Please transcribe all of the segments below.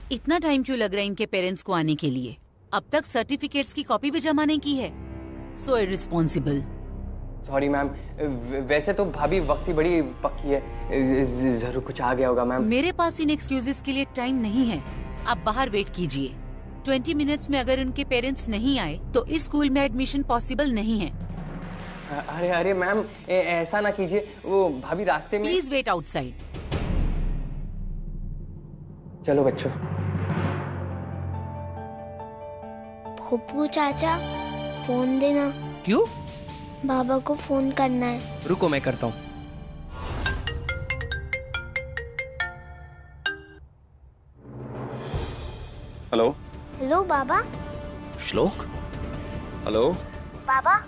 इतना टाइम क्यों लग रहा है इनके पेरेंट्स को आने के लिए? अब तक सर्टिफिकेट्स की कॉपी भी जमा नहीं की है। सो इररिस्पॉन्सिबल। सॉरी मैम, वैसे तो भाभी वक्त ही बड़ी पक्की है, जरूर कुछ आ गया होगा मैम। मेरे पास इन एक्सक्यूजेस के लिए टाइम नहीं है। आप बाहर वेट कीजिए। 20 मिनट्स में अगर उनके पेरेंट्स नहीं आए तो इस स्कूल में एडमिशन पॉसिबल नहीं है। अरे अरे मैम, ऐसा ना कीजिए, वो भाभी रास्ते में। Please wait outside. चलो बच्चों। फूफू चाचा, फोन देना। क्यों? बाबा को फोन करना है। रुको मैं करता हूँ। हेलो। हेलो बाबा। श्लोक। हेलो। बाबा,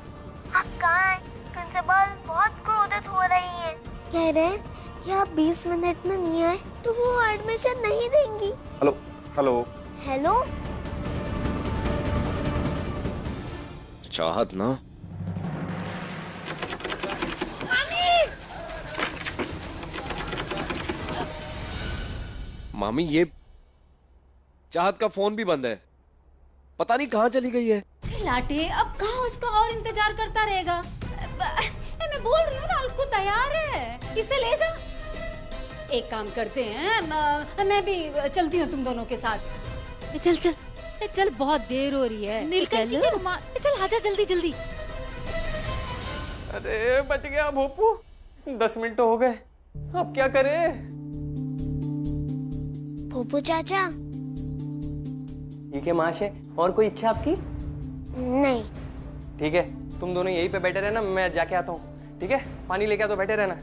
आप कहाँ हैं? प्रिंसिपल बहुत क्रोधित हो रही हैं। कह रहे हैं कि आप 20 मिनट में नहीं आए तो वो एडमिशन नहीं देंगी। हेलो। हेलो। हेलो। चाहत ना। मामी, ये चाहत का फोन भी बंद है, पता नहीं कहाँ चली गई है। लाटे, अब कहाँ उसका और इंतजार करता रहेगा? मैं बोल रही हूँ ना, अलकू तैयार है, इसे ले जा। एक काम करते हैं, मैं भी चलती हूँ तुम दोनों के साथ। चल चल चल, बहुत देर हो रही है। नीलकंठ जी के रुमाल, चल आजा जल्दी जल्दी। अरे बच गया भोपू, 10 मिनट तो हो गए, अब क्या करें? फूफू चाचा। ठीक है माशे, और कोई इच्छा आपकी? नहीं। ठीक है, तुम दोनों यहीं पे बैठे रहना, मैं जाके आता हूँ। ठीक है, पानी लेके आ तो बैठे रहना।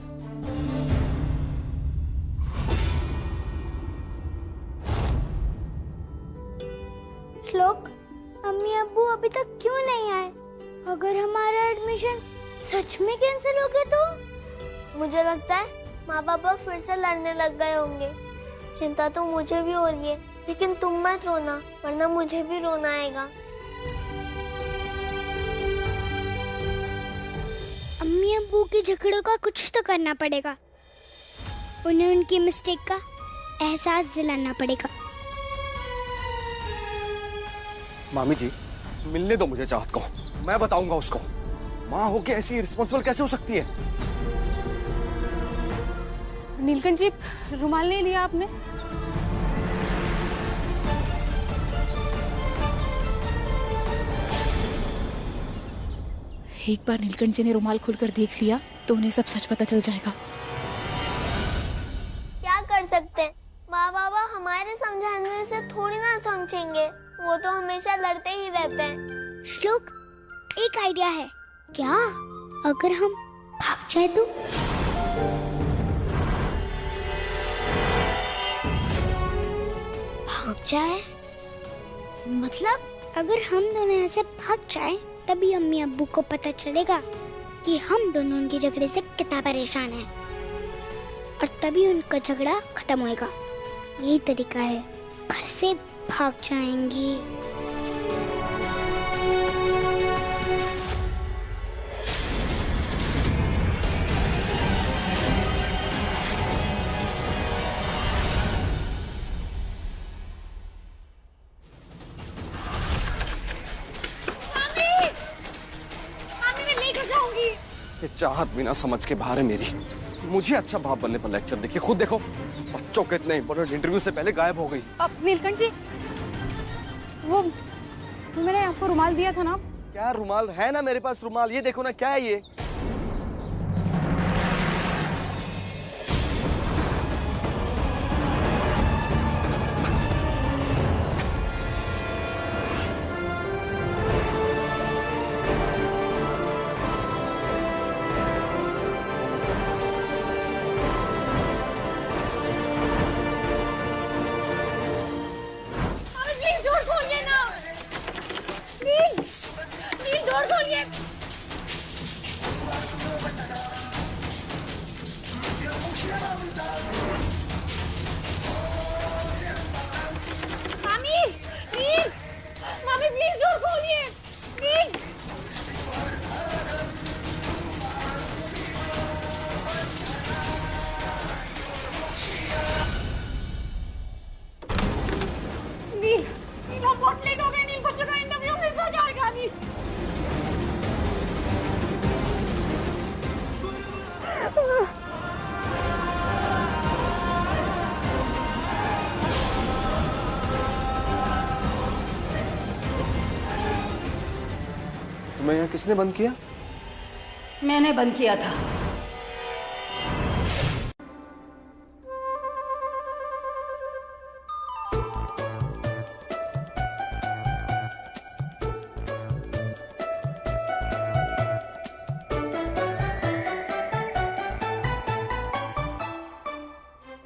श्लोक, मम्मी अब्बू अभी तक क्यों नहीं आए? अगर हमारा एडमिशन सच में कैंसिल हो गया तो? मुझे लगता है माँ बाबा फिर से लड़ने लग गए होंगे। चिंता तो मुझे भी हो रही है, लेकिन तुम मत रोना, वरना मुझे भी रोना आएगा। अम्मी अब्बू के झगड़ों का कुछ तो करना पड़ेगा। उन्हें उनकी मिस्टेक का एहसास दिलाना पड़ेगा। मामी जी, मिलने दो मुझे चाहत को, मैं बताऊंगा उसको। माँ होके ऐसी रिस्पॉन्सिबल कैसे हो सकती है? नीलकंठ जी, रुमाल नहीं लिया आपने? एक बार नीलकंठ जी ने रुमाल खोलकर देख लिया तो उन्हें सब सच पता चल जाएगा। क्या कर सकते हैं? माँ बाबा हमारे समझाने से थोड़ी ना समझेंगे, वो तो हमेशा लड़ते ही रहते हैं। श्लोक, एक आइडिया है। क्या? अगर हम भाग जाए तो? भाग जाए? मतलब अगर हम दोनों यहाँ से भाग जाए तभी अम्मी अब्बू को पता चलेगा कि हम दोनों उनके झगड़े से कितना परेशान हैं, और तभी उनका झगड़ा खत्म होएगा। यही तरीका है, घर से भाग जाएंगी। ये चाहत बिना समझ के बाहर है मेरी। मुझे अच्छा बाप बनने पर लेक्चर देखिए, खुद देखो, बच्चों के इतने इंपॉर्टेंट इंटरव्यू से पहले गायब हो गई। अब नीलकंठ जी, वो मैंने आपको रुमाल दिया था ना? क्या रुमाल है? ना मेरे पास रुमाल, ये देखो ना, क्या है ये? किसने बंद किया? मैंने बंद किया था।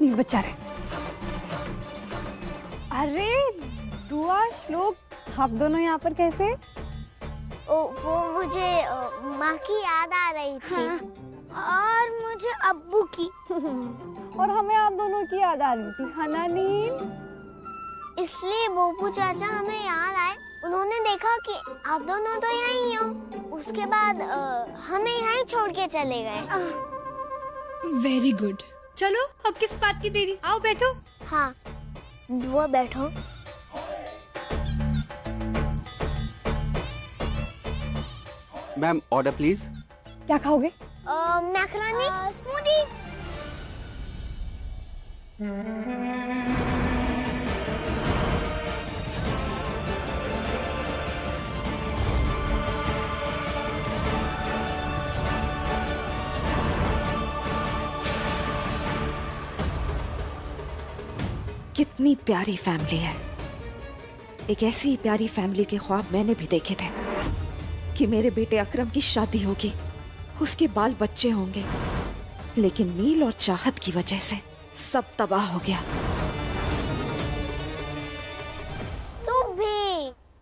ये बेचारे। अरे दुआ, श्लोक, आप दोनों यहाँ पर कैसे? वो मुझे माँ की याद आ रही थी। और मुझे अब्बू की। और हमें आप दोनों की याद आ रही थी, है ना नील? इसलिए बोपू चाचा हमें याद आए। उन्होंने देखा कि आप दोनों तो यहीं हो। उसके बाद हमें यहीं छोड़ के चले गए। Very good. चलो अब किस बात की देरी, आओ बैठो। हाँ दुआ बैठो। Ma'am order please. क्या खाओगे? Macaroni, smoothie. कितनी प्यारी फैमिली है। एक ऐसी प्यारी फैमिली के ख्वाब मैंने भी देखे थे कि मेरे बेटे अकरम की शादी होगी, उसके बाल बच्चे होंगे, लेकिन नील और चाहत की वजह से सब तबाह हो गया।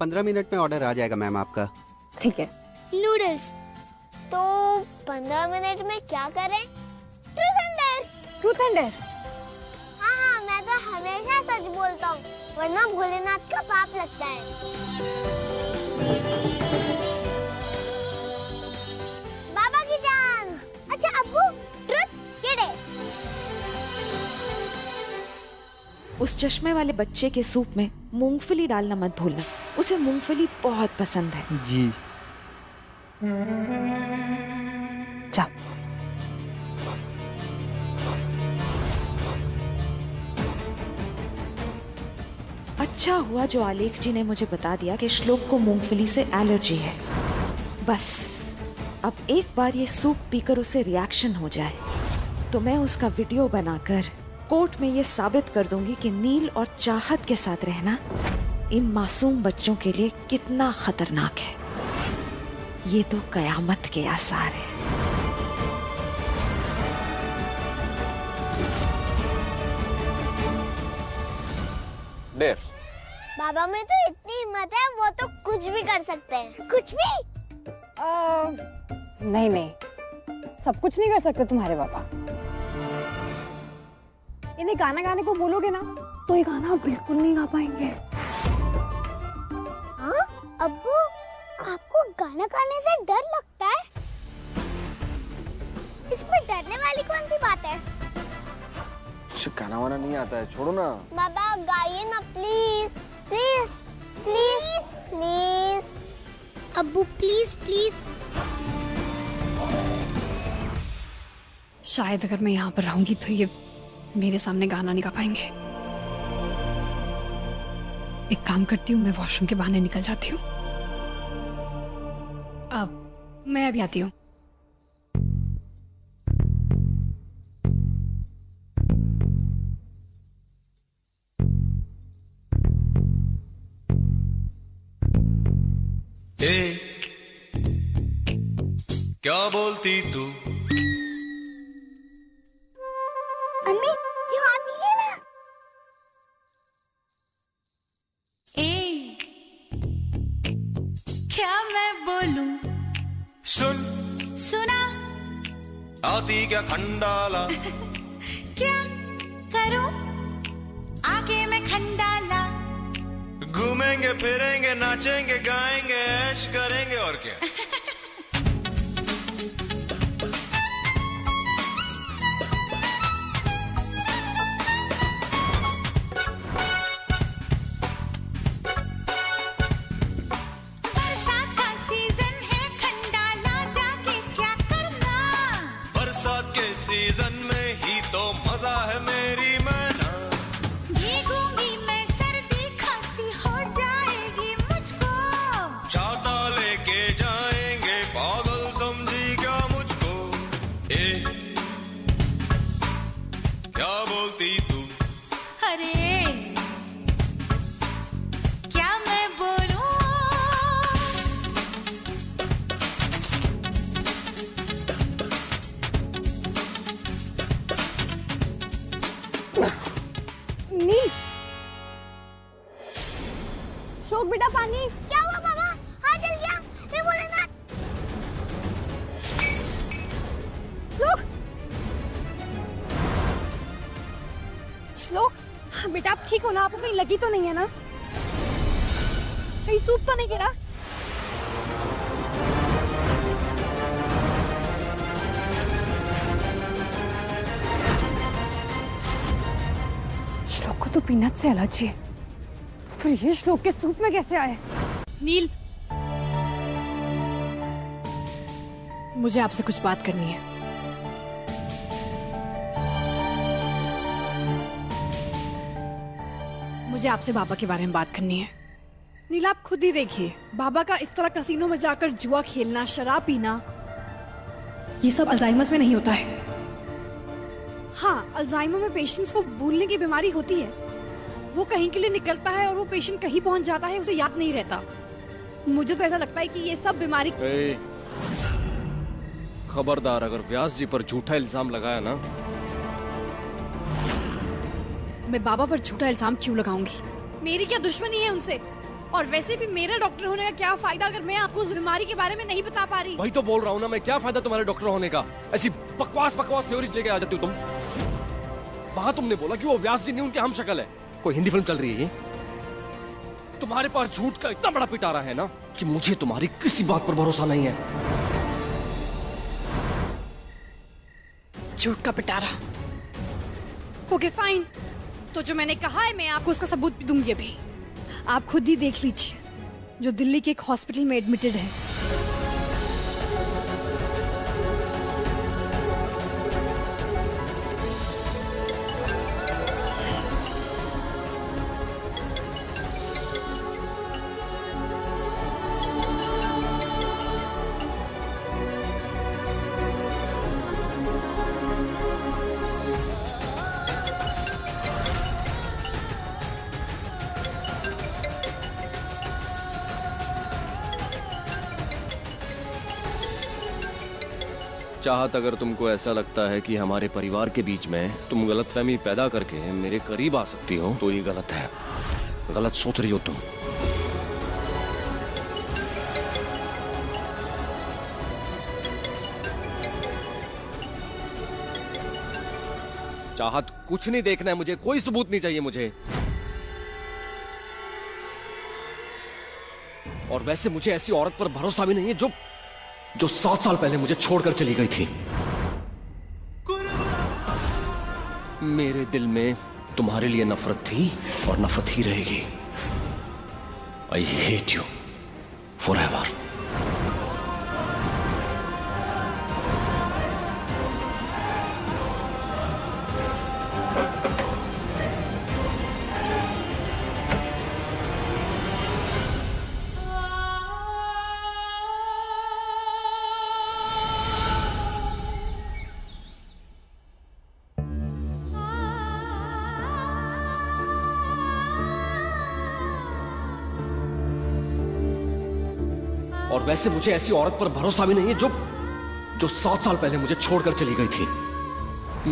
15 मिनट में ऑर्डर आ जाएगा मैम आपका। ठीक है। नूडल्स। तो 15 मिनट में क्या करें? Truth and dare. Truth and dare. हाँ, मैं तो हमेशा सच बोलता हूँ, वरना भोलेनाथ का पाप लगता है। बाबा की जान। अच्छा अब्बू, ट्रूथ या डेयर? उस चश्मे वाले बच्चे के सूप में मूंगफली डालना मत भूलना, उसे मूंगफली बहुत पसंद है। जी। जा। अच्छा हुआ जो आलेख जी ने मुझे बता दिया कि श्लोक को मूंगफली से एलर्जी है। बस अब एक बार ये सूप पीकर उसे रिएक्शन हो जाए तो मैं उसका वीडियो बनाकर कोर्ट में ये साबित कर दूंगी कि नील और चाहत के साथ रहना इन मासूम बच्चों के लिए कितना खतरनाक है। ये तो कयामत के आसार है। डेर। बाबा में तो इतनी हिम्मत है, वो तो कुछ भी कर सकते हैं। कुछ भी? नहीं नहीं, सब कुछ नहीं कर सकते तुम्हारे पापा। इन्हें गाना गाने को बोलोगे ना तो ये गाना बिल्कुल नहीं गा पाएंगे। हाँ? अब्बू, आपको गाना गाने से डर लगता है? इसमें डरने वाली कौन सी बात है? गाना वाना नहीं आता है, छोड़ो ना। बाबा गाइए ना प्लीज प्लीज प्लीज प्लीज। अब्बू प्लीज प्लीज। शायद अगर मैं यहाँ पर रहूंगी तो ये मेरे सामने गाना नहीं गा पाएंगे। एक काम करती हूँ, मैं वॉशरूम के बहाने निकल जाती हूँ। अब मैं अभी आती हूँ। क्या बोलती तू? अम्मी जवाब दीजिए ना। क्या मैं बोलूं? सुन। सुना? आती क्या खंडाला? क्या करूं? आगे मैं खंडाला। घूमेंगे फिरेंगे नाचेंगे गाएंगे ऐश करेंगे और क्या। बरसात का सीजन है, खंडाला जाके क्या करना? बरसात के सीजन में ही तो मजा है मेरी मैना। भीगूंगी मैं, सर्दी खांसी हो जाएगी मुझको। छाता लेके जाएंगे क्या बोलती तुम? अरे क्या मैं बोलूं? नील, श्लोक बेटा पानी। क्या हुआ पापा? हाँ जल गया। मैं बोला ना। श्लोक, श्लोक बेटा आप ठीक हो ना? आपको कहीं लगी तो नहीं है ना? कहीं सूप तो नहीं गिरा? श्लोक को तो पीनट से एलर्जी है, फिर ये श्लोक के सूप में कैसे आए? नील, मुझे आपसे कुछ बात करनी है। मुझे आपसे बाबा के बारे में बात करनी है। नील आप खुद ही देखिए, बाबा का इस तरह कसीनो में जाकर जुआ खेलना, शराब पीना, ये सब अल्जाइमर में नहीं होता है। हाँ, अल्जाइमर में पेशेंट्स को भूलने की बीमारी होती है। वो कहीं के लिए निकलता है और वो पेशेंट कहीं पहुंच जाता है, उसे याद नहीं रहता। मुझे तो ऐसा लगता है कि ये सब बीमारी। खबरदार, अगर व्यास जी पर झूठा इल्जाम लगाया ना। मैं बाबा पर झूठा इल्जाम क्यों लगाऊंगी? मेरी क्या दुश्मनी है उनसे? और वैसे भी मेरा डॉक्टर होने का क्या फायदा अगर मैं आपको उस बीमारी के बारे में नहीं बता पा रही? वही तो बोल रहा हूँ ना मैं, क्या फायदा तुम्हारे डॉक्टर होने का? ऐसी बकवास थ्योरीज लेके आ जाती हो तुम। वहाँ तुमने बोला कि वो व्यास जी नहीं उनके हम शक्ल है। कोई हिंदी फिल्म चल रही है ये? तुम्हारे पास झूठ का इतना बड़ा पिटारा है ना कि मुझे तुम्हारी किसी बात पर भरोसा नहीं है। झूठ का पिटारा? ओके फाइन, तो जो मैंने कहा है मैं आपको उसका सबूत भी दूंगी। अभी आप खुद ही देख लीजिए, जो दिल्ली के एक हॉस्पिटल में एडमिटेड है। चाहत, अगर तुमको ऐसा लगता है कि हमारे परिवार के बीच में तुम गलतफहमी पैदा करके मेरे करीब आ सकती हो तो ये गलत है। गलत सोच रही हो तुम। चाहत, कुछ नहीं देखना है मुझे, कोई सबूत नहीं चाहिए मुझे। और वैसे मुझे ऐसी औरत पर भरोसा भी नहीं है जो 7 साल पहले मुझे छोड़कर चली गई थी। मेरे दिल में तुम्हारे लिए नफरत थी और नफरत ही रहेगी। I hate you forever. और वैसे मुझे ऐसी औरत पर भरोसा भी नहीं है जो 7 साल पहले मुझे छोड़कर चली गई थी।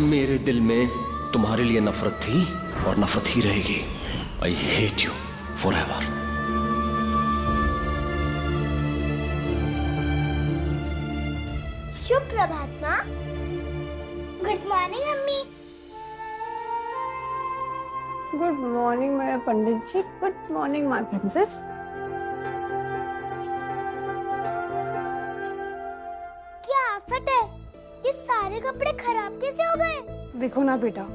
मेरे दिल में तुम्हारे लिए नफरत थी और नफरत ही रहेगी। I hate you forever. शुभ प्रभात माँ। गुड मॉर्निंग अम्मी। गुड मॉर्निंग मेरे Pandit ji. Good morning my princess. ये सारे कपड़े खराब कैसे हो गए? देखो ना बेटा,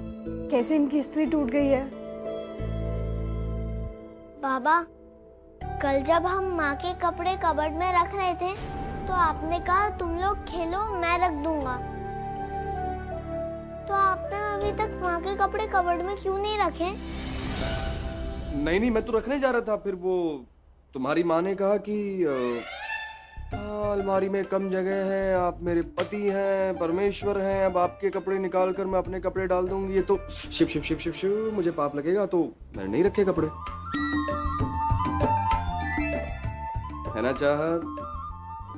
कैसे इनकी इस्त्री टूट गई है। बाबा, कल जब हम माँ के कपड़े कबर्ड में रख रहे थे तो आपने कहा तुम लोग खेलो, मैं रख दूंगा। तो आपने अभी तक माँ के कपड़े कबर्ड में क्यों नहीं रखे? नहीं, मैं तो रखने जा रहा था, फिर वो तुम्हारी माँ ने कहा कि अलमारी में कम जगह है, आप मेरे पति हैं, परमेश्वर हैं, अब आपके कपड़े निकाल कर मैं अपने कपड़े डाल दूंगी, ये तो शिव शिव शिव शिव शिव मुझे पाप लगेगा, तो मैंने नहीं रखे कपड़े। है ना चाहत,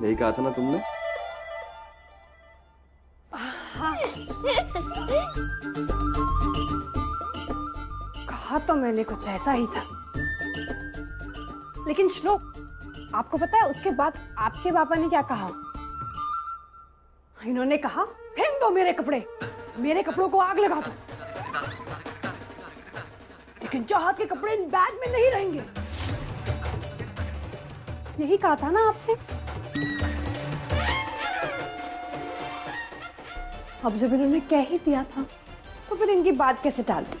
यही कहा था ना तुमने? कहा तो मैंने कुछ ऐसा ही था, लेकिन श्लोक, आपको पता है उसके बाद आपके पापा ने क्या कहा? इन्होंने कहा फेंक दो मेरे कपड़ों को आग लगा दो, लेकिन चाहत के कपड़े इन बैग में नहीं रहेंगे। यही कहा था ना आपने? अब जब इन्होंने कह ही दिया था तो फिर इनकी बात कैसे टाल दी,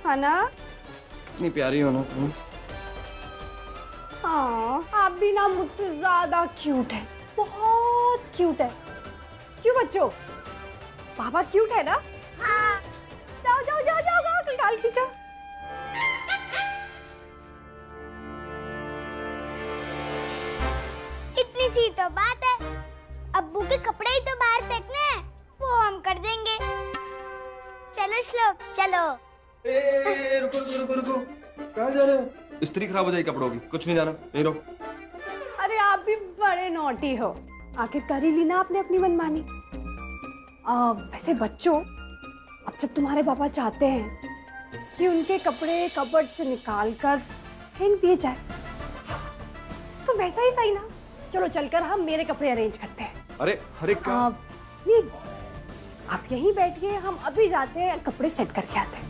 है ना? इतनी प्यारी हो ना तुम। हाँ, आप भी ना मुझसे ज्यादा क्यूट है, बहुत क्यूट है। क्यों बच्चों, पापा क्यूट है ना? हाँ। जाओ जाओ जाओ जाओ जाओ, निकाल के जाओ। इतनी सी तो बात है, अब्बू के कपड़े ही तो बाहर फेंकने हैं, वो हम कर देंगे। चलो श्लोक चलो। रुको रुको रुको रुको, कहाँ जा रहे हो? इस्त्री खराब हो जाएगी कपड़ों की, कुछ नहीं जाना, नहीं रहो। अरे आप भी बड़े नॉटी हो, आखिर कर ही ली ना आपने अपनी मनमानी। वैसे बच्चों, अब जब तुम्हारे पापा चाहते हैं कि उनके कपड़े कबर्ड से निकाल कर फेंक दिए जाए, तो वैसा ही सही ना। चलो चलकर हम मेरे कपड़े अरेंज करते हैं। अरे अरे क्या? नहीं, आप यहीं बैठिए, हम अभी जाते हैं, कपड़े सेट करके आते हैं।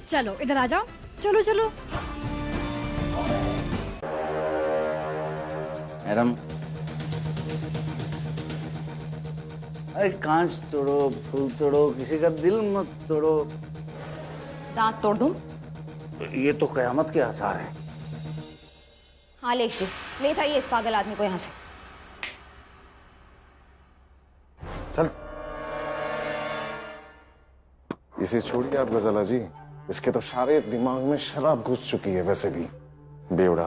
चलो इधर आ जाओ, चलो चलो। मैडम, अरे कांच तोड़ो, फूल तोड़ो, किसी का दिल मत तोड़ो। दांत तोड़ दूं? ये तो कयामत के आसार है। हाँ लेख जी, ले जाइए इस पागल आदमी को यहाँ से। चल, इसे छोड़िए आप गजाला जी, इसके तो सारे दिमाग में शराब घुस चुकी है वैसे भी, बेवड़ा।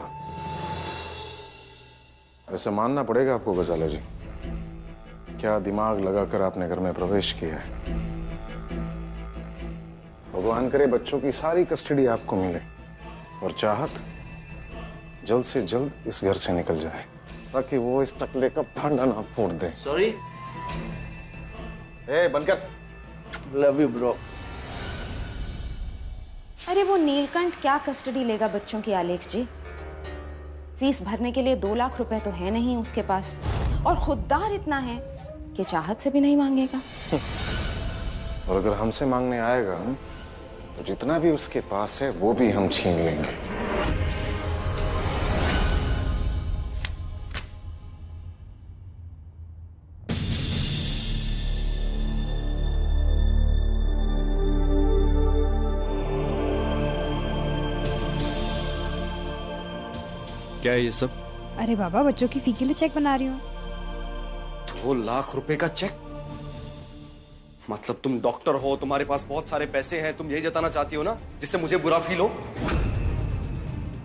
वैसे मानना पड़ेगा आपको गजाला जी, क्या दिमाग लगाकर आपने घर में प्रवेश किया है। भगवान करे बच्चों की सारी कस्टडी आपको मिले और चाहत जल्द से जल्द इस घर से निकल जाए, ताकि वो इस टकले का भांडा ना फोड़ दे। सॉरी। ए बनकर। Love you bro. अरे वो नीलकंठ क्या कस्टडी लेगा बच्चों की आलेख जी? फीस भरने के लिए 2 लाख रुपए तो है नहीं उसके पास, और खुददार इतना है कि चाहत से भी नहीं मांगेगा। और अगर हमसे मांगने आएगा तो जितना भी उसके पास है वो भी हम छीन लेंगे। क्या है ये सब? अरे बाबा, बच्चों की फी के लिए चेक बना रही हूँ। 2 लाख रुपए का चेक? मतलब तुम डॉक्टर हो, तुम्हारे पास बहुत सारे पैसे हैं, तुम यही जताना चाहती हो ना जिससे मुझे बुरा फील हो?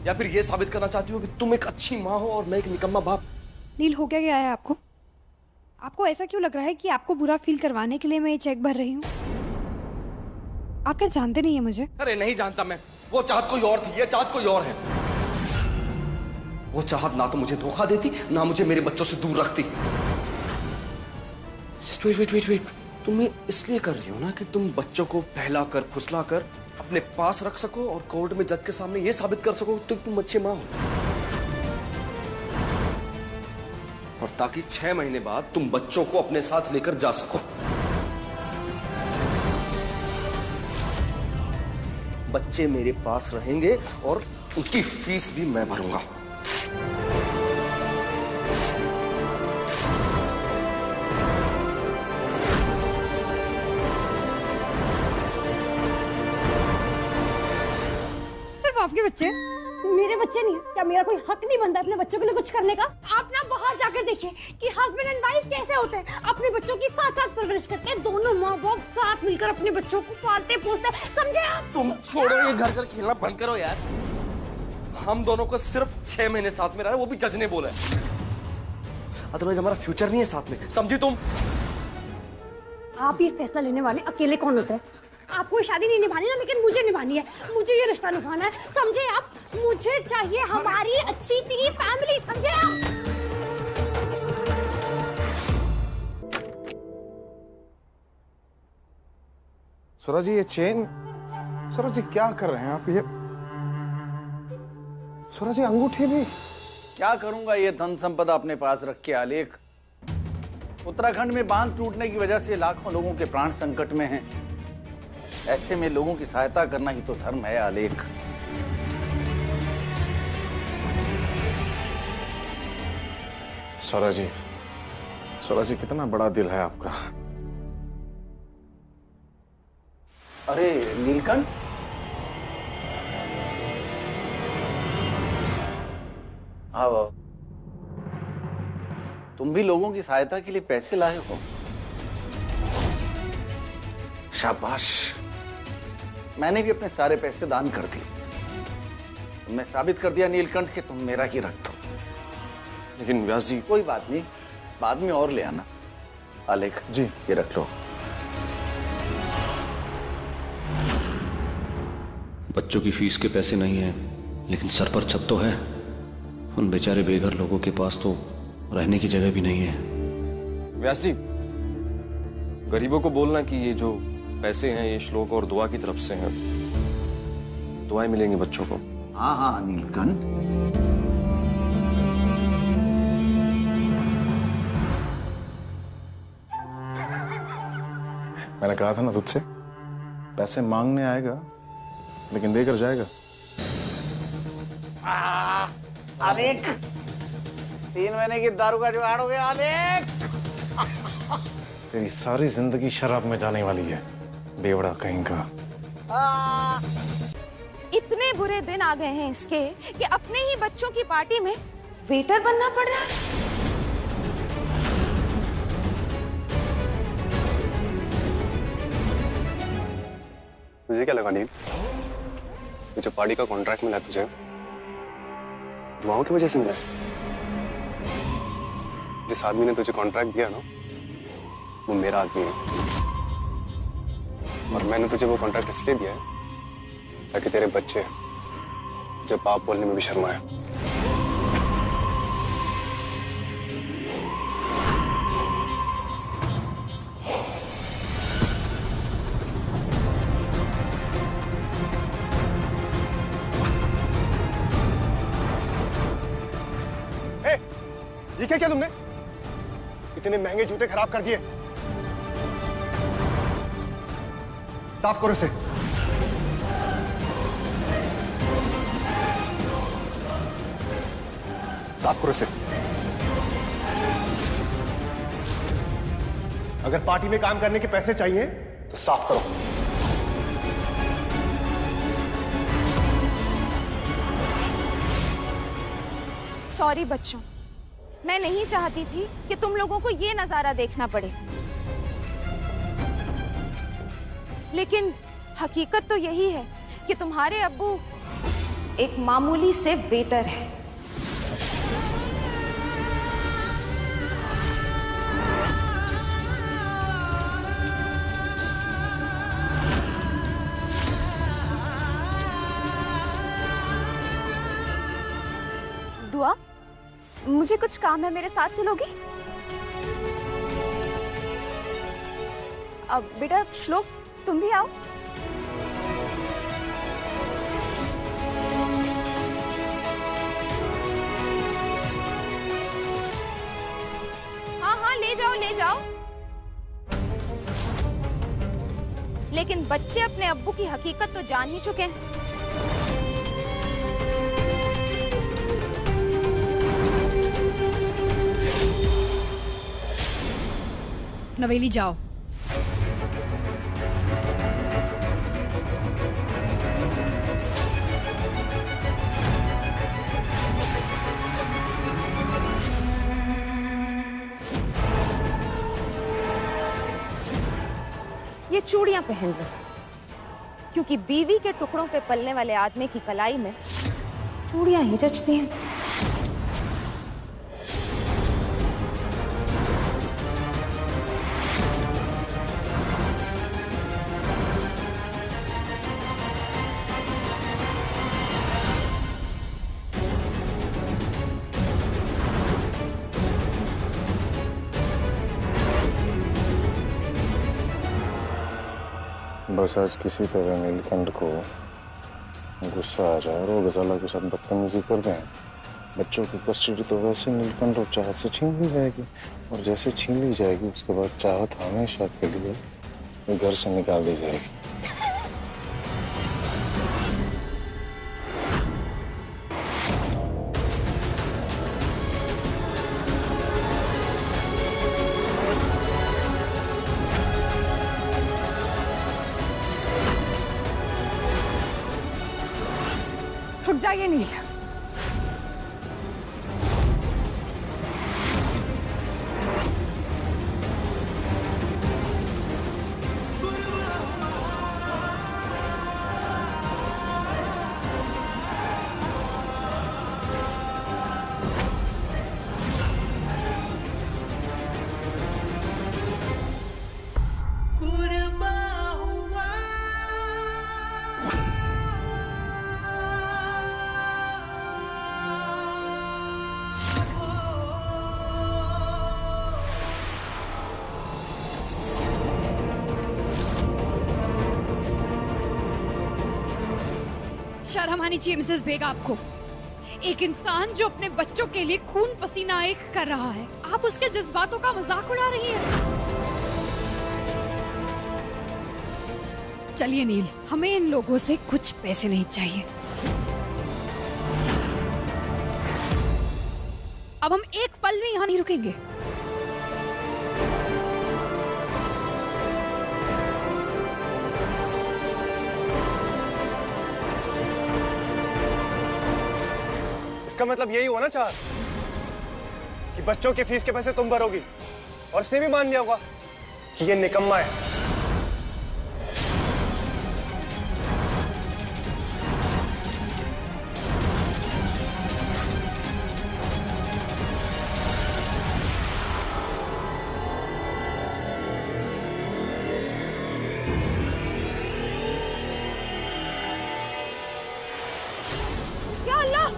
या फिर ये साबित करना चाहती हो कि तुम एक अच्छी माँ हो और मैं एक निकम्मा बाप? नील, हो क्या गया है आपको? आपको ऐसा क्यों लग रहा है कि आपको बुरा फील करवाने के लिए मैं ये चेक भर रही हूँ? आप क्या जानते नहीं है मुझे? अरे नहीं जानता मैं, वो चाहत कोई और थी, ये चाहत कोई और है। वो चाहत ना तो मुझे धोखा देती, ना मुझे मेरे बच्चों से दूर रखती। Just wait. तुम ये इसलिए कर रही हो ना कि तुम बच्चों को बहला कर फुसला कर अपने पास रख सको और कोर्ट में जज के सामने ये साबित कर सको कि तुम अच्छी मां हो, और ताकि 6 महीने बाद तुम बच्चों को अपने साथ लेकर जा सको। बच्चे मेरे पास रहेंगे और उनकी फीस भी मैं भरूंगा। सिर्फ आपके बच्चे? मेरे बच्चे नहीं? क्या मेरा कोई हक नहीं बनता अपने बच्चों के लिए कुछ करने का? आप ना बाहर जाकर देखिए कि हस्बैंड एंड वाइफ कैसे होते हैं, अपने बच्चों की साथ साथ परवरिश करते हैं, दोनों माँ बाप साथ मिलकर अपने बच्चों को पालते पोसते, समझे आप? तुम छोड़ो ये घर घर खेलना बंद करो यार। हम दोनों को सिर्फ 6 महीने साथ में रहा है, वो भी जज ने बोला है। अदरवाइज हमारा फ्यूचर नहीं है साथ में, समझी तुम? आप ये फैसला लेने वाले अकेले कौन होते हैं? आपको शादी नहीं निभानी ना, लेकिन मुझे निभानी है। मुझे ये रिश्ता निभाना है, समझे आप? मुझे चाहिए हमारी अच्छी सी फैमिली, समझे आप? सूरज जी, ये चेन, सूरज जी क्या कर रहे हैं आप? ये सूरज जी अंगूठी भी। क्या करूंगा ये धन संपदा अपने पास रख के आलेख? उत्तराखंड में बांध टूटने की वजह से लाखों लोगों के प्राण संकट में हैं। ऐसे में लोगों की सहायता करना ही तो धर्म है आलेख। सूरज जी कितना बड़ा दिल है आपका। अरे नीलकंठ, आओ। तुम भी लोगों की सहायता के लिए पैसे लाए हो? शाबाश। मैंने भी अपने सारे पैसे दान कर दिए। तुमने साबित कर दिया नीलकंठ कि तुम मेरा ही रक्त हो। लेकिन व्यास जी। कोई बात नहीं, बाद में और ले आना। आलेख जी, ये रख लो। बच्चों की फीस के पैसे नहीं हैं, लेकिन सर पर छत तो है। उन बेचारे बेघर लोगों के पास तो रहने की जगह भी नहीं है। व्यास जी, गरीबों को बोलना कि ये जो पैसे हैं ये श्लोक और दुआ की तरफ से हैं, दुआएं मिलेंगी बच्चों को। हाँ हाँ नीलकंठ, मैंने कहा था ना तुझसे, पैसे मांगने आएगा लेकिन देकर जाएगा। आलेख, 3 महीने की दारू का जुगाड़ हो गया आलेख। तेरी सारी जिंदगी शराब में जाने वाली है, बेवड़ा कहीं का। इतने बुरे दिन आ गए हैं इसके कि अपने ही बच्चों की पार्टी में वेटर बनना पड़ रहा है। तुझे क्या लगा नील, मुझे पार्टी का कॉन्ट्रैक्ट मिला तुझे दुआओं की वजह से मिला? जिस आदमी ने तुझे कॉन्ट्रैक्ट दिया ना, वो मेरा आदमी है। और मैंने तुझे वो कॉन्ट्रैक्ट इसलिए दिया है ताकि तेरे बच्चे तुझे पाप बोलने में भी शर्माए। ये क्या किया तुमने? इतने महंगे जूते खराब कर दिए। साफ करो इसे। साफ करो इसे। अगर पार्टी में काम करने के पैसे चाहिए तो साफ करो। सॉरी बच्चों, मैं नहीं चाहती थी कि तुम लोगों को ये नजारा देखना पड़े, लेकिन हकीकत तो यही है कि तुम्हारे अब्बू एक मामूली से वेटर है। दुआ, मुझे कुछ काम है, मेरे साथ चलोगी? अब बेटा श्लोक, तुम भी आओ। हाँ हाँ, ले जाओ ले जाओ। लेकिन बच्चे अपने अब्बू की हकीकत तो जान ही चुके हैं। नवेली जाओ। ये चूड़ियां पहन लो, क्योंकि बीवी के टुकड़ों पे पलने वाले आदमी की कलाई में चूड़ियां ही जचती हैं। बस आज किसी तरह नीलकंठ को गुस्सा आ जाए और वो गजाला के साथ बदतमीजी कर दें। बच्चों की कस्टडी तो वैसे नीलकंठ और चाहत से छीन ली जाएगी, और जैसे छीन ली जाएगी उसके बाद चाहत हमेशा के लिए घर से निकाल दी जाएगी। रुक जाइए नील। शर्म आनी चाहिए मिसेस बेग आपको। एक इंसान जो अपने बच्चों के लिए खून पसीना एक कर रहा है, आप उसके जज्बातों का मजाक उड़ा रही हैं। चलिए नील, हमें इन लोगों से कुछ पैसे नहीं चाहिए। अब हम एक पल में यहाँ नहीं रुकेंगे। इसका मतलब यही हुआ ना चार कि बच्चों की फीस के पैसे तुम भरोगी, और इसने भी मान लिया होगा कि ये निकम्मा है। या अल्लाह!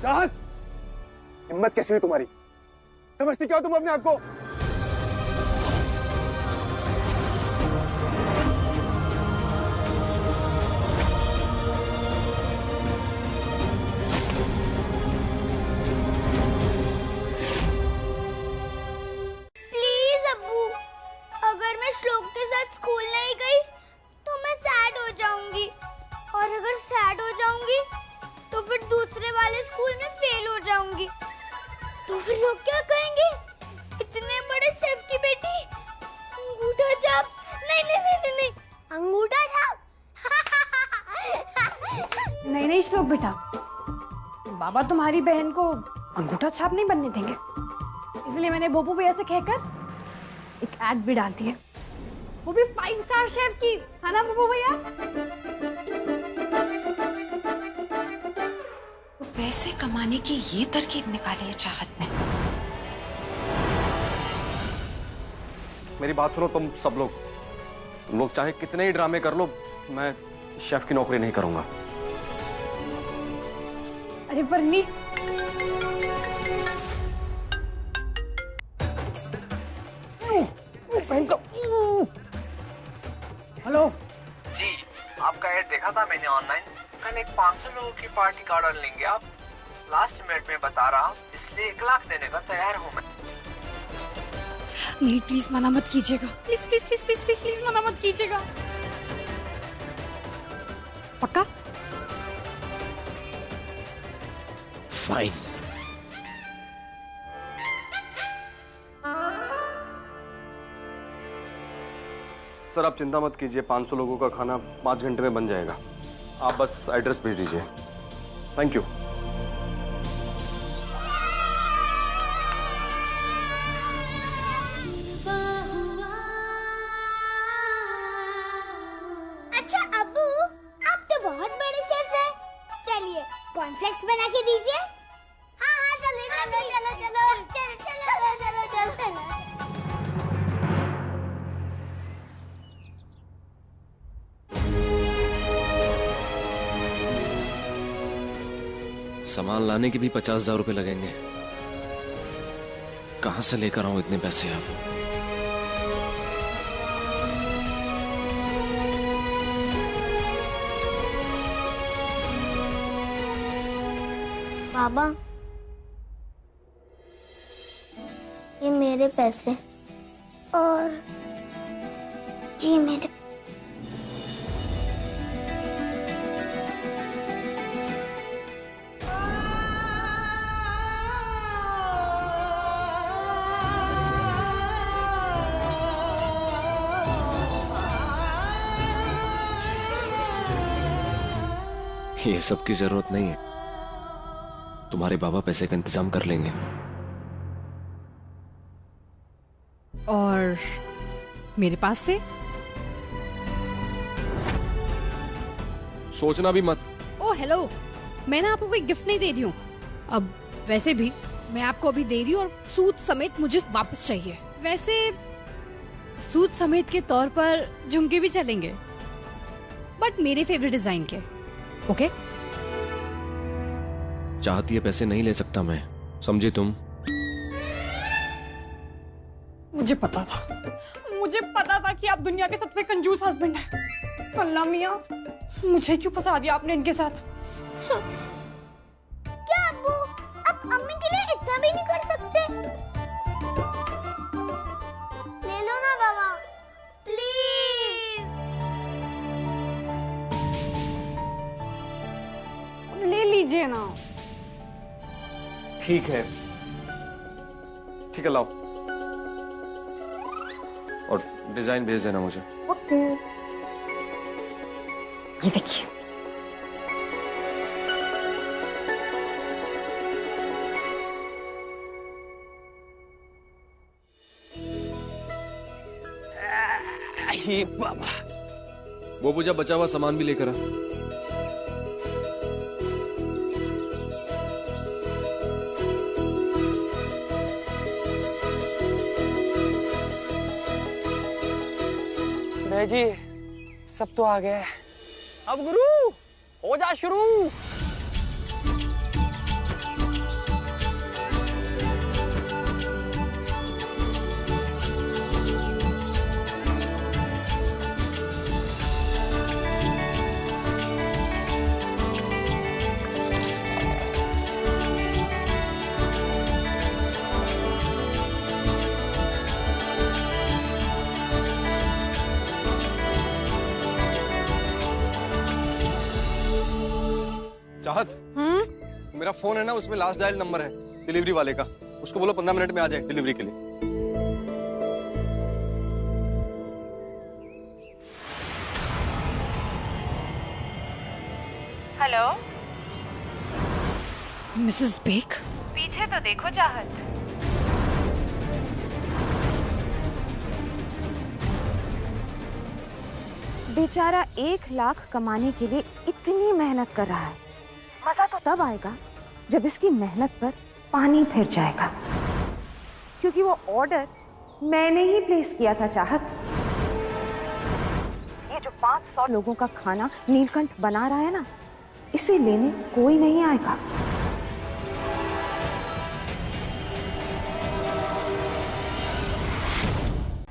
चाहत, हिम्मत कैसी हुई तुम्हारी? समझती क्या हो तुम अपने आप को? प्लीज अब्बू, अगर मैं श्लोक के साथ स्कूल नहीं गई तो मैं सैड हो जाऊंगी, और अगर सैड हो जाऊंगी तो फिर दूसरे वाले स्कूल में फेल हो जाऊंगी। तो फिर लोग क्या कहेंगे? इतने बड़े शेफ की बेटी अंगूठा छाप। नहीं नहीं नहीं नहीं, नहीं। अंगूठा छाप। नहीं नहीं श्लोक बेटा, बाबा तुम्हारी बहन को अंगूठा छाप नहीं बनने देंगे, इसलिए मैंने बोबू भैया से कहकर एक एड भी डाल दी है, वो भी 5 स्टार शेफ की, है ना बोबू भैया? पैसे कमाने की ये तरकीब निकाली है चाहत ने। मेरी बात सुनो तुम सब लोग, तुम लोग चाहे कितने ही ड्रामे कर लो, मैं शेफ की नौकरी नहीं करूंगा। अरे परनी, हेलो जी, आपका ऐड देखा था मैंने ऑनलाइन। कल एक 500 लोगों की पार्टी का ऑर्डर लेंगे आप। लास्ट मिनट में बता रहा हूँ, इसलिए 1 लाख देने का तैयार हूँ मैं। नहीं प्लीज मना मत कीजिएगा, please please please please please please मना मत कीजिएगा। पक्का? फाइन। सर आप चिंता मत कीजिए, 500 लोगों का खाना 5 घंटे में बन जाएगा। आप बस एड्रेस भेज दीजिए। Thank you. अच्छा अब्बू, आप तो बहुत बड़े शेफ हैं। चलिए कॉर्नफ्लेक्स बना के दीजिए। हाँ हाँ चलो चलो चलो चलो चलो चलो चलो चलो। सामान लाने के भी 50,000 रुपए लगेंगे। कहां से लेकर आऊं इतने पैसे अब? बाबा, ये मेरे पैसे और ये मेरे। ये सब की जरूरत नहीं है, तुम्हारे बाबा पैसे का इंतजाम कर लेंगे। और मेरे पास से? सोचना भी मत। ओ हेलो, मैं ना आपको कोई गिफ्ट नहीं दे रही हूँ। अब वैसे भी मैं आपको अभी दे रही हूँ और सूद समेत मुझे वापस चाहिए। वैसे सूद समेत के तौर पर झुमके भी चलेंगे, बट मेरे फेवरेट डिजाइन के। ओके? चाहती है पैसे नहीं ले सकता मैं, समझे तुम? मुझे पता था कि आप दुनिया के सबसे कंजूस हस्बैंड हैं। अल्लाह मियां, मुझे क्यों फंसा दिया आपने इनके साथ? क्या अब्बू, आप अम्मी के लिए इतना भी नहीं कर सकते? ले लो ना बाबा, प्लीज। ले लीजिए ना। ठीक है लाओ, और डिजाइन भेज देना मुझे। ओके। ये देखिए। बाबा, वो पूजा बचा हुआ सामान भी लेकर आ। जी सब तो आ गया है, अब गुरु हो जा शुरू। चाहत, मेरा फोन है ना, उसमें लास्ट डायल नंबर है डिलीवरी वाले का। उसको बोलो 15 मिनट में आ जाए डिलीवरी के लिए। हेलो मिसेस बेक, पीछे तो देखो चाहत। बेचारा 1 लाख कमाने के लिए इतनी मेहनत कर रहा है। मजा तो तब आएगा जब इसकी मेहनत पर पानी फिर जाएगा, क्योंकि वो ऑर्डर मैंने ही प्लेस किया था चाहत। ये जो 500 लोगों का खाना नीलकंठ बना रहा है ना, इसे लेने कोई नहीं आएगा।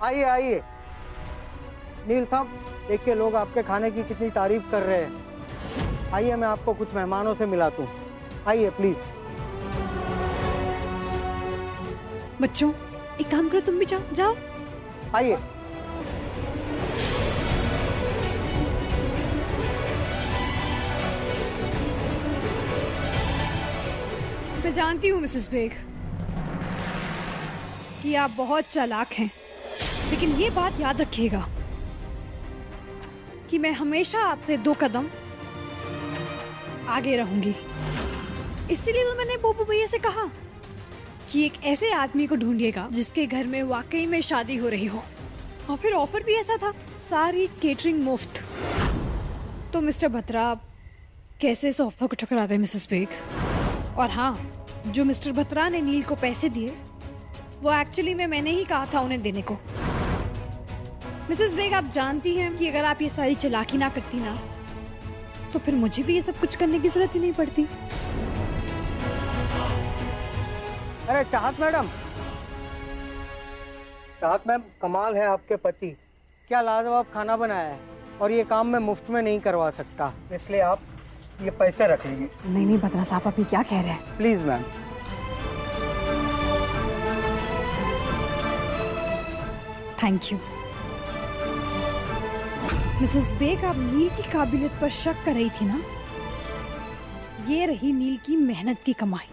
आइए आइए नील साहब, देखिए लोग आपके खाने की कितनी तारीफ कर रहे हैं। आइए मैं आपको कुछ मेहमानों से मिलाता हूँ, आइए प्लीज। बच्चों एक काम करो, तुम भी जाओ जाओ। आइए। मैं जानती हूँ मिसेस बेग कि आप बहुत चालाक हैं, लेकिन ये बात याद रखिएगा कि मैं हमेशा आपसे 2 कदम आगे रहूंगी। इसीलिए तो मैंने पोपू भैया से कहा कि एक ऐसे आदमी को ढूंढिएगा जिसके घर में वाकई में शादी हो रही हो। और फिर ऑफर भी ऐसा था, सारी केटरिंग मुफ्त। तो मिस्टर बत्रा आप कैसे इस ऑफर को ठुकरा दे मिसेस बेग? और हाँ, जो मिस्टर बत्रा ने नील को पैसे दिए वो एक्चुअली में मैंने ही कहा था उन्हें देने को। मिसेस बेग आप जानती हैं कि अगर आप ये सारी चालाकी ना करती ना तो फिर मुझे भी ये सब कुछ करने की जरूरत ही नहीं पड़ती। अरे चाहत मैडम, चाहत मैम, कमाल है आपके पति, क्या लाजवाब खाना बनाया है। और ये काम मैं मुफ्त में नहीं करवा सकता, इसलिए आप ये पैसे रख लीजिए। नहीं बत्रा साहब, आप ये क्या कह रहे हैं? Please ma'am. Thank you. Mrs Baig, आप नील की काबिलियत पर शक कर रही थी ना? ये रही नील की मेहनत की कमाई।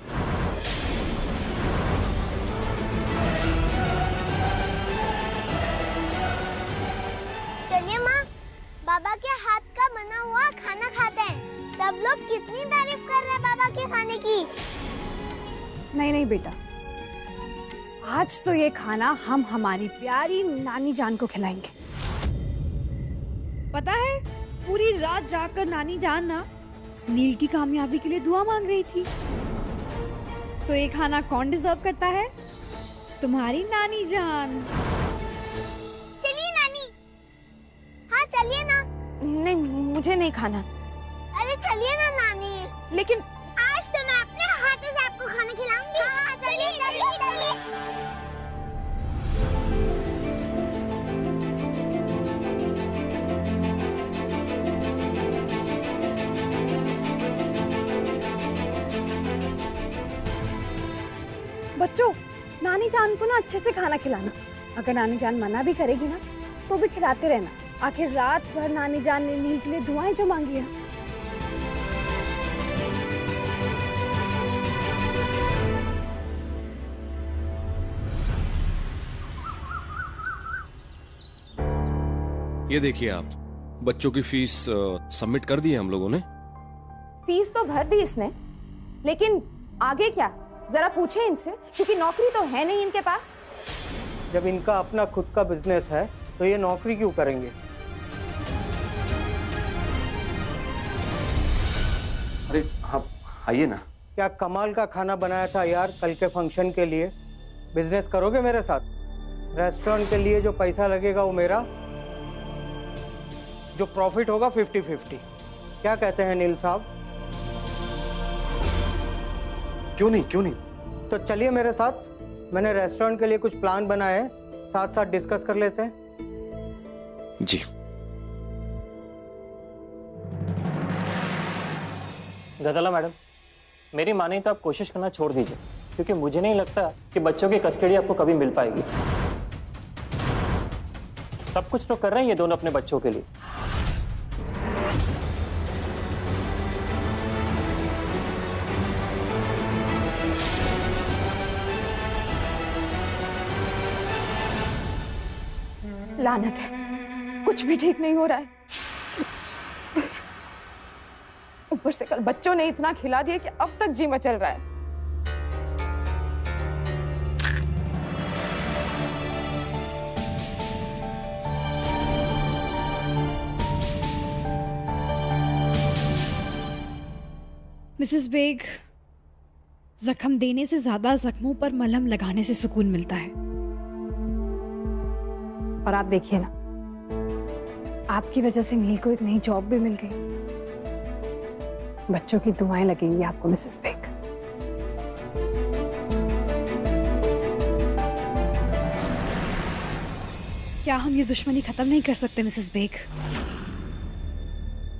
चलिए माँ, बाबा के हाथ का बना हुआ खाना खाते हैं। सब लोग कितनी तारीफ कर रहे हैं बाबा के खाने की। नहीं बेटा, आज तो ये खाना हम हमारी प्यारी नानी जान को खिलाएंगे। पता है, पूरी रात जाकर नानी जान ना नील की कामयाबी के लिए दुआ मांग रही थी। तो ये खाना कौन डिजर्व करता है? तुम्हारी नानी जान। चलिए नानी। हाँ चलिए ना। नहीं, मुझे नहीं खाना। अरे चलिए ना नानी। लेकिन आज तो मैं अपने हाथों से आपको खाना खिलाऊंगी। हाँ चलिए चलिए चलिए। बच्चों, नानी जान को ना अच्छे से खाना खिलाना। अगर नानी जान मना भी करेगी ना तो भी खिलाते रहना। आखिर रात भर नानी जान ने नील के लिए दुआएं जो मांगी है। ये देखिए आप, बच्चों की फीस सबमिट कर दी है हम लोगों ने। फीस तो भर दी इसने, लेकिन आगे क्या? जरा पूछे इनसे, क्योंकि नौकरी तो है नहीं इनके पास। जब इनका अपना खुद का बिजनेस है तो ये नौकरी क्यों करेंगे? अरे हाँ, आइए ना। क्या कमाल का खाना बनाया था यार कल के फंक्शन के लिए। बिजनेस करोगे मेरे साथ? रेस्टोरेंट के लिए जो पैसा लगेगा वो मेरा, जो प्रॉफिट होगा 50-50। क्या कहते हैं नील साहब? क्यों नहीं, क्यों नहीं? तो चलिए मेरे साथ, मैंने रेस्टोरेंट के लिए कुछ प्लान बनाए हैं, साथ साथ डिस्कस कर लेते हैं। जी। गजाला मैडम, मेरी माने तो आप कोशिश करना छोड़ दीजिए, क्योंकि मुझे नहीं लगता कि बच्चों की कस्टडी आपको कभी मिल पाएगी। सब कुछ तो कर रहे हैं ये दोनों अपने बच्चों के लिए। लानत है, कुछ भी ठीक नहीं हो रहा है। ऊपर से कल बच्चों ने इतना खिला दिया कि अब तक जी मचल रहा है। मिसेस बेग, जख्म देने से ज्यादा जख्मों पर मलहम लगाने से सुकून मिलता है। और आप देखिए ना, आपकी वजह से नील को एक नई जॉब भी मिल गई। बच्चों की दुआएं लगेंगी आपको मिसेस बेग। क्या हम ये दुश्मनी खत्म नहीं कर सकते मिसेस बेग?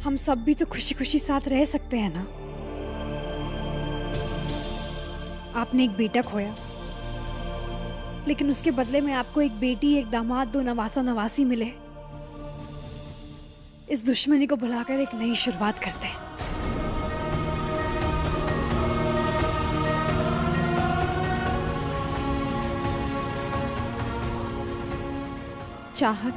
हम सब भी तो खुशी खुशी साथ रह सकते हैं ना। आपने एक बेटा खोया, लेकिन उसके बदले में आपको एक बेटी, एक दामाद, 2 नवासा नवासी मिले। इस दुश्मनी को भुलाकर एक नई शुरुआत करते हैं। चाहत,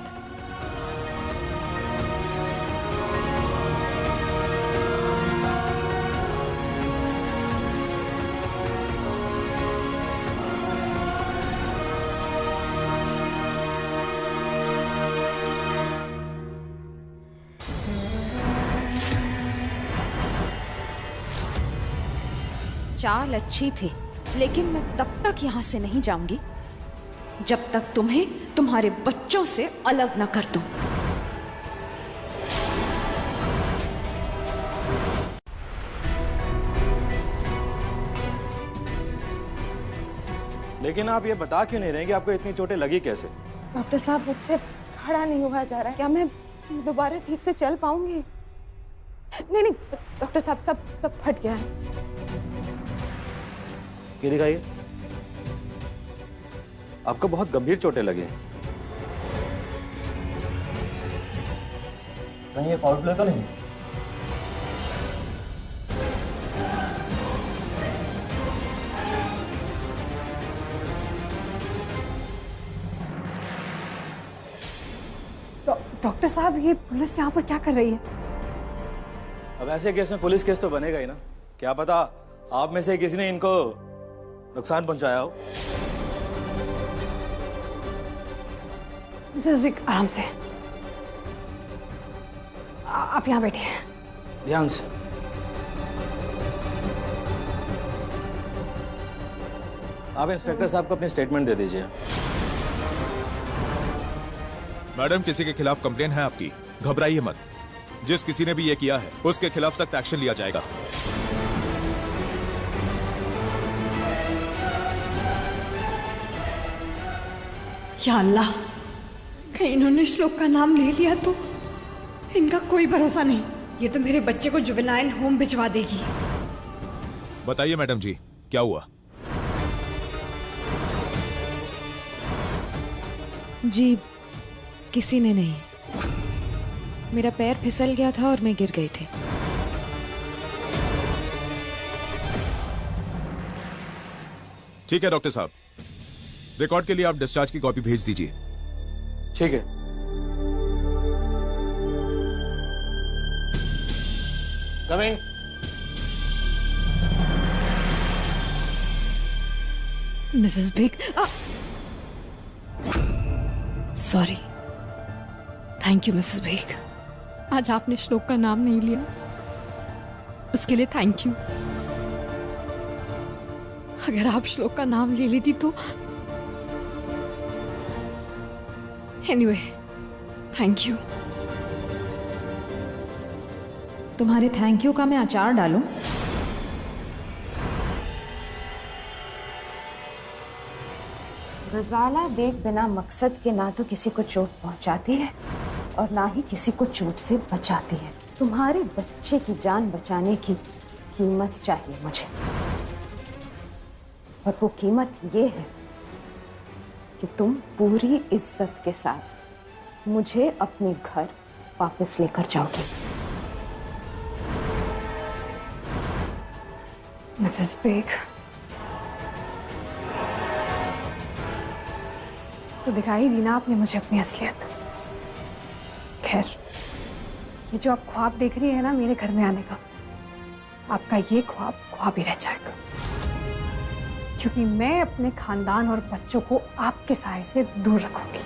चाल अच्छी थी, लेकिन मैं तब तक यहाँ से नहीं जाऊंगी जब तक तुम्हें तुम्हारे बच्चों से अलग न कर दूं। लेकिन आप ये बता क्यों नहीं रहे कि आपको इतनी चोटें लगी कैसे? डॉक्टर साहब, मुझसे खड़ा नहीं हुआ जा रहा है। क्या मैं दोबारा ठीक से चल पाऊंगी? नहीं डॉक्टर साहब, सब फट गया है। ये दिखाइए, आपको बहुत गंभीर चोटें लगी हैं। कहीं ये फाउल प्ले तो नहीं? डॉक्टर साहब, ये पुलिस यहाँ पर क्या कर रही है? अब ऐसे केस में पुलिस केस तो बनेगा ही ना। क्या पता आप में से किसी ने इनको नुकसान पहुंचाया हो। मिसेस विक, आराम से। आप यहाँ बैठिए। ध्यान से। आप इंस्पेक्टर साहब को अपनी स्टेटमेंट दे दीजिए। मैडम, किसी के खिलाफ कंप्लेन है आपकी, घबराइए मत। जिस किसी ने भी ये किया है उसके खिलाफ सख्त एक्शन लिया जाएगा। या अल्लाह, कहीं इन्होंने श्लोक का नाम ले लिया तो इनका कोई भरोसा नहीं। ये तो मेरे बच्चे को जुवेनाइल होम भिजवा देगी। बताइए मैडम जी, क्या हुआ? जी किसी ने नहीं, मेरा पैर फिसल गया था और मैं गिर गई थी। ठीक है डॉक्टर साहब, रिकॉर्ड के लिए आप डिस्चार्ज की कॉपी भेज दीजिए। ठीक है। Come in. Mrs Big, sorry. Thank you Mrs Big, आज आपने श्लोक का नाम नहीं लिया, उसके लिए थैंक यू। अगर आप श्लोक का नाम ले लेती तो एनीवे, थैंक यू। तुम्हारे थैंक यू का मैं अचार डालूं? गजाला बेग बिना मकसद के ना तो किसी को चोट पहुंचाती है और ना ही किसी को चोट से बचाती है। तुम्हारे बच्चे की जान बचाने की कीमत चाहिए मुझे, और वो कीमत ये है कि तुम पूरी इज्जत के साथ मुझे अपने घर वापस लेकर जाओगी। मिसेस बेग, तो दिखाई दी ना आपने मुझे अपनी असलियत। खैर, ये जो आप ख्वाब देख रही है ना मेरे घर में आने का, आपका ये ख्वाब ही रह जाएगा, क्योंकि मैं अपने खानदान और बच्चों को आपके साए से दूर रखूंगी।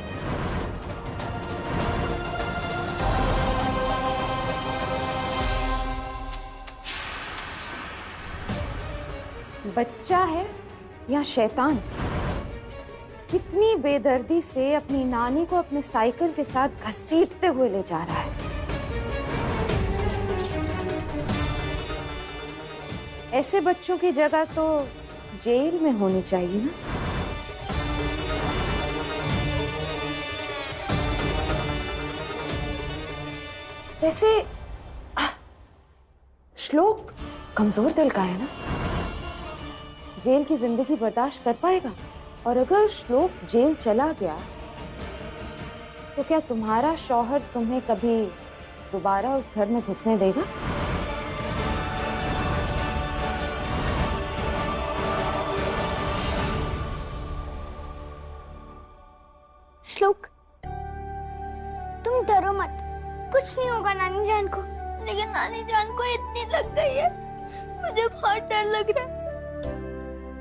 बच्चा है या शैतान? कितनी बेदर्दी से अपनी नानी को अपने साइकिल के साथ घसीटते हुए ले जा रहा है। ऐसे बच्चों की जगह तो जेल में होनी चाहिए ना। वैसे श्लोक कमजोर दिल का है ना, जेल की जिंदगी बर्दाश्त कर पाएगा? और अगर श्लोक जेल चला गया तो क्या तुम्हारा शौहर तुम्हें कभी दोबारा उस घर में घुसने देगा? श्लोक, तुम डरो मत, कुछ नहीं होगा नानी जान को। लेकिन नानी जान को इतनी लग गई है, मुझे बहुत डर लग रहा है।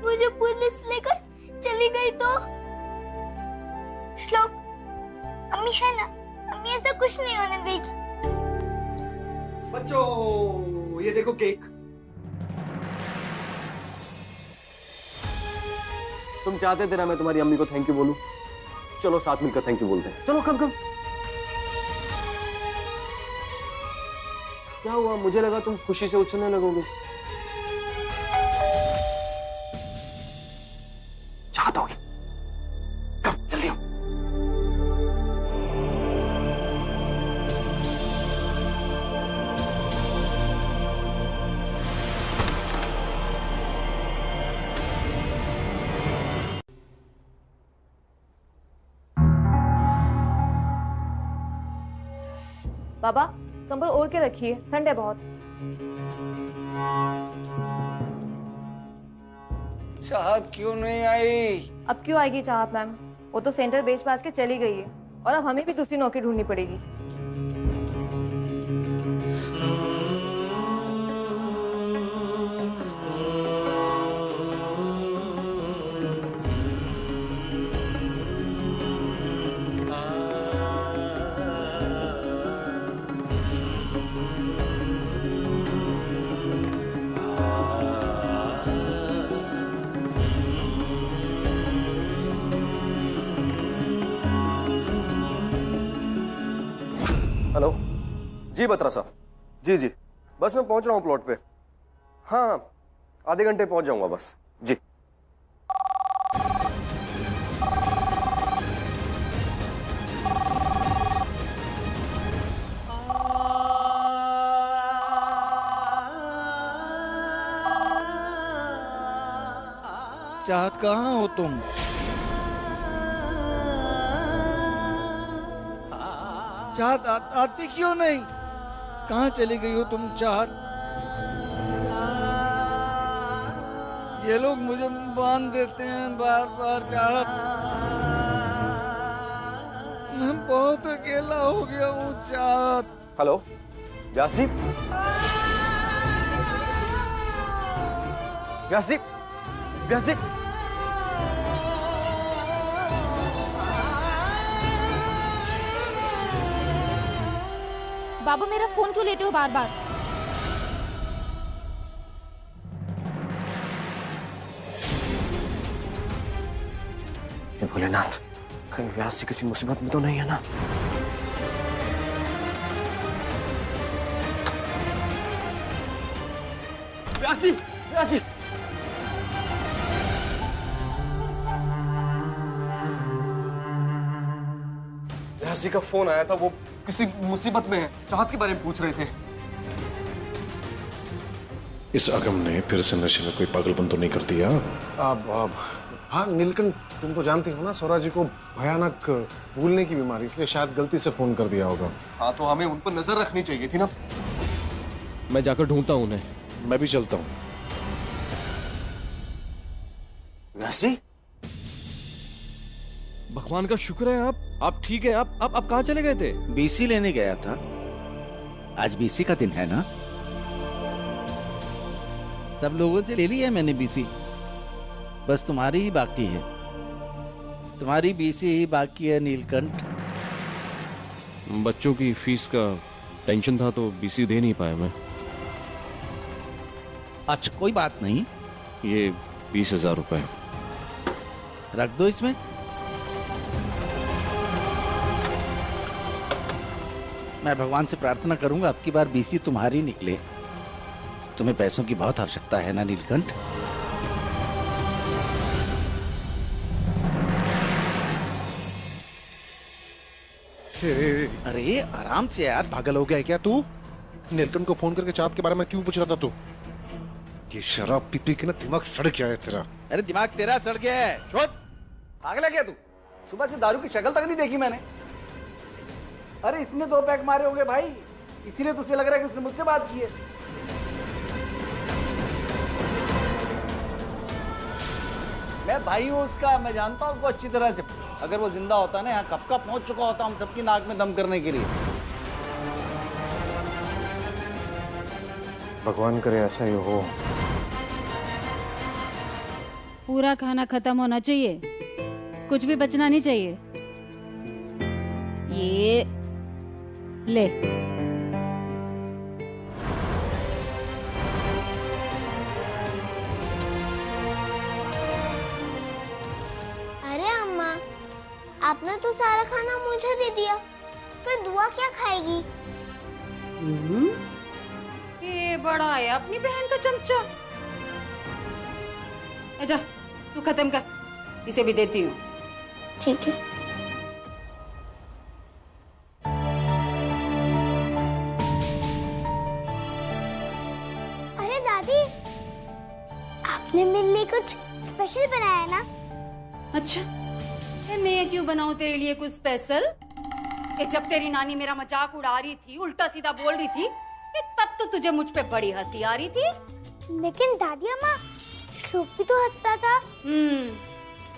मुझे पुलिस लेकर चली गई तो? श्लोक, अम्मी है ना, अम्मी ऐसा कुछ नहीं होने देगी। बच्चों, ये देखो केक। तुम चाहते थे ना मैं तुम्हारी अम्मी को थैंक यू बोलूं? चलो साथ मिलकर थैंक यू बोलते हैं। चलो कम कम। क्या हुआ? मुझे लगा तुम खुशी से उछलने लगोगे। चाहत होगी। कम जल्दी आओ। बाबा कंबल ओढ़ के रखिए, ठंड है बहुत। चाहत क्यों नहीं आई? अब क्यों आएगी चाहत मैम? वो तो सेंटर बेच बाज के चली गई है और अब हमें भी दूसरी नौकरी ढूंढनी पड़ेगी। हेलो जी बत्रा साहब। जी जी बस मैं पहुंच रहा हूं प्लॉट पे। हाँ आधे घंटे पहुंच जाऊंगा बस। जी चाहत कहाँ हो तुम? चाहत आती क्यों नहीं? कहाँ चली गई हो तुम चाहत? ये लोग मुझे बांध देते हैं बार बार चाहत। मैं बहुत अकेला हो गया हूँ चाहत। हेलो व्यास जी। व्यास जी, व्यास जी। बाबू मेरा फोन क्यों लेते हो बार बार? हे भोलेनाथ, कहीं व्यास जी किसी मुसीबत में तो नहीं है ना? व्यास जी, व्यास जी। व्यास जी का फोन आया था, वो किसी मुसीबत में है, चाहत के बारे में पूछ रहे थे। इस अगम ने फिर से नशे में कोई पागलपन तो नहीं कर दिया? अब हाँ नीलकंठ, तुम तो जानती हो ना सौरा जी को भयानक भूलने की बीमारी, इसलिए शायद गलती से फोन कर दिया होगा। हाँ तो हमें उन पर नजर रखनी चाहिए थी ना। मैं जाकर ढूंढता हूँ उन्हें। मैं भी चलता हूँ। व्यास जी, भगवान का शुक्र है आप ठीक है। आप कहाँ चले गए थे? बीसी लेने गया था। आज बीसी का दिन है ना? सब लोगों से ले ली है मैंने बीसी, बस तुम्हारी ही बाकी है। तुम्हारी बीसी ही बाकी है नीलकंठ। बच्चों की फीस का टेंशन था तो बीसी दे नहीं पाया मैं। अच्छा कोई बात नहीं, ये 20,000 रुपए रख दो इसमें। मैं भगवान से प्रार्थना करूंगा अब की बार बीसी तुम्हारी निकले। तुम्हें पैसों की बहुत आवश्यकता है ना नीलकंठ? अरे आराम से यार। पागल हो गया है क्या तू? नीलकंठ को फोन करके चाहत के बारे में क्यों पूछ रहा था तू? ये शराब पी के ना दिमाग सड़ गया है तेरा। अरे दिमाग तेरा सड़ गया है। चुप। पागल है क्या तू? सुबह से दारू की शक्ल तक नहीं देखी मैंने। अरे इसने 2 पैक मारे होंगे भाई, इसीलिए तुझे लग रहा है कि उसने मुझसे बात की है। मैं भाई हूँ उसका, मैं जानता हूँ उसको अच्छी तरह से। अगर वो जिंदा होता ना यहाँ कब का पहुंच चुका होता हम सबकी नाक में दम करने के लिए। भगवान करे ऐसा ही हो। पूरा खाना खत्म होना चाहिए, कुछ भी बचना नहीं चाहिए। ये ले। आपने तो सारा खाना मुझे दे दिया, फिर दुआ क्या खाएगी? ये बड़ा है अपनी बहन का चमचा। अच्छा तू खत्म कर, इसे भी देती हूँ। ठीक है। अरे दादी, आपने मेरे लिए कुछ स्पेशल बनाया ना? अच्छा मैं क्यों बनाऊं तेरे लिए कुछ स्पेशल? कि जब तेरी नानी मेरा मजाक उड़ा रही थी, उल्टा सीधा बोल रही थी, कि तब तो तुझे मुझ पे बड़ी हंसी आ रही थी। लेकिन दादी अम्मा, श्लोक भी तो हंसता था।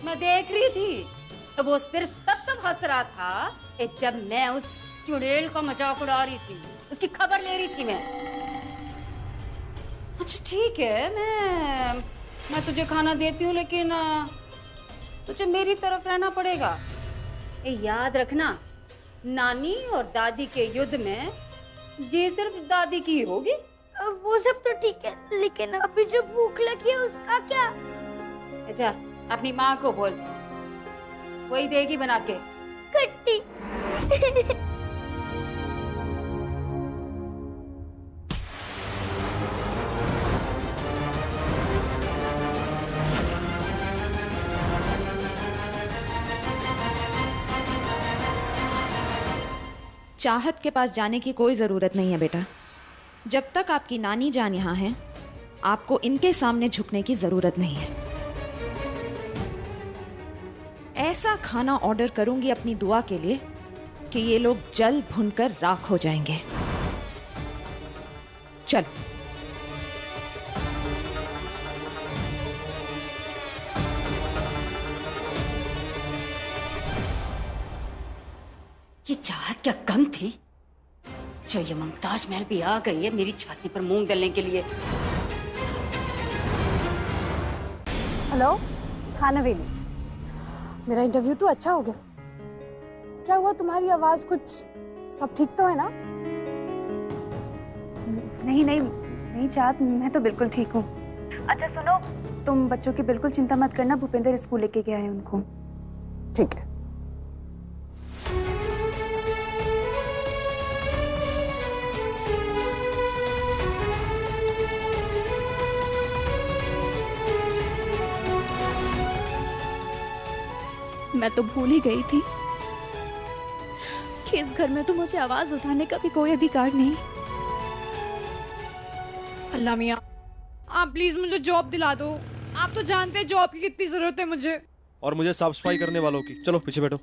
मैं देख रही थी। तो वो सिर्फ तब हंस रहा था कि जब मैं उस चुड़ैल का मजाक उड़ा रही थी, उसकी खबर ले रही थी मैं। अच्छा ठीक है, मैं तुझे खाना देती हूँ, लेकिन तुझे मेरी तरफ रहना पड़ेगा। ये याद रखना, नानी और दादी के युद्ध में जीत सिर्फ दादी की होगी। वो सब तो ठीक है, लेकिन अभी जो भूख लगी है उसका क्या? अच्छा अपनी माँ को बोल, वही देगी बना के खट्टी। चाहत के पास जाने की कोई जरूरत नहीं है बेटा। जब तक आपकी नानी जान यहाँ है, आपको इनके सामने झुकने की जरूरत नहीं है। ऐसा खाना ऑर्डर करूंगी अपनी दुआ के लिए कि ये लोग जल भुनकर राख हो जाएंगे। चलो। ये चाहत क्या कम थी, जो ये मुमताज महल भी आ गई है मेरी छाती पर मूंग डालने के लिए। हेलो, हाँ नवेली, मेरा इंटरव्यू तो अच्छा हो गया। क्या हुआ, तुम्हारी आवाज कुछ, सब ठीक तो है ना? नहीं चाहत, मैं तो बिल्कुल ठीक हूँ। अच्छा सुनो, तुम बच्चों की बिल्कुल चिंता मत करना, भूपेंद्र स्कूल लेके गया है उनको। ठीक है। मैं तो भूल ही गई थी कि इस घर में तो मुझे आवाज उठाने का भी कोई अधिकार नहीं। अल्लाह मियाँ, आप प्लीज मुझे जॉब दिला दो। आप तो जानते हैं जॉब की कितनी जरूरत है मुझे। और मुझे साफ सफाई करने वालों की। चलो पीछे बैठो।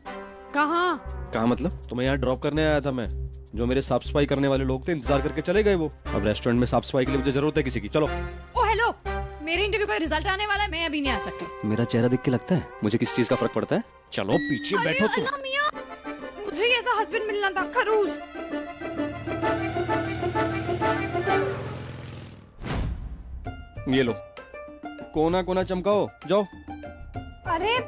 कहाँ मतलब? तुम्हें यहाँ ड्रॉप करने आया था मैं। जो मेरे साफ सफाई करने वाले लोग थे, इंतजार करके चले गए वो। अब रेस्टोरेंट में साफ सफाई के लिए मुझे जरूरत है किसी की। चलो। ओ हेलो, मेरे इंटरव्यू का रिजल्ट आने वाला है, मैं अभी नहीं आ सकती। मेरा चेहरा देख के लगता है मुझे किस चीज का फर्क पड़ता है? चलो पीछे बैठो तुम। मुझे ऐसा हस्बैंड मिलना था, खरूस। ये लो, कोना कोना चमकाओ, जाओ। अरे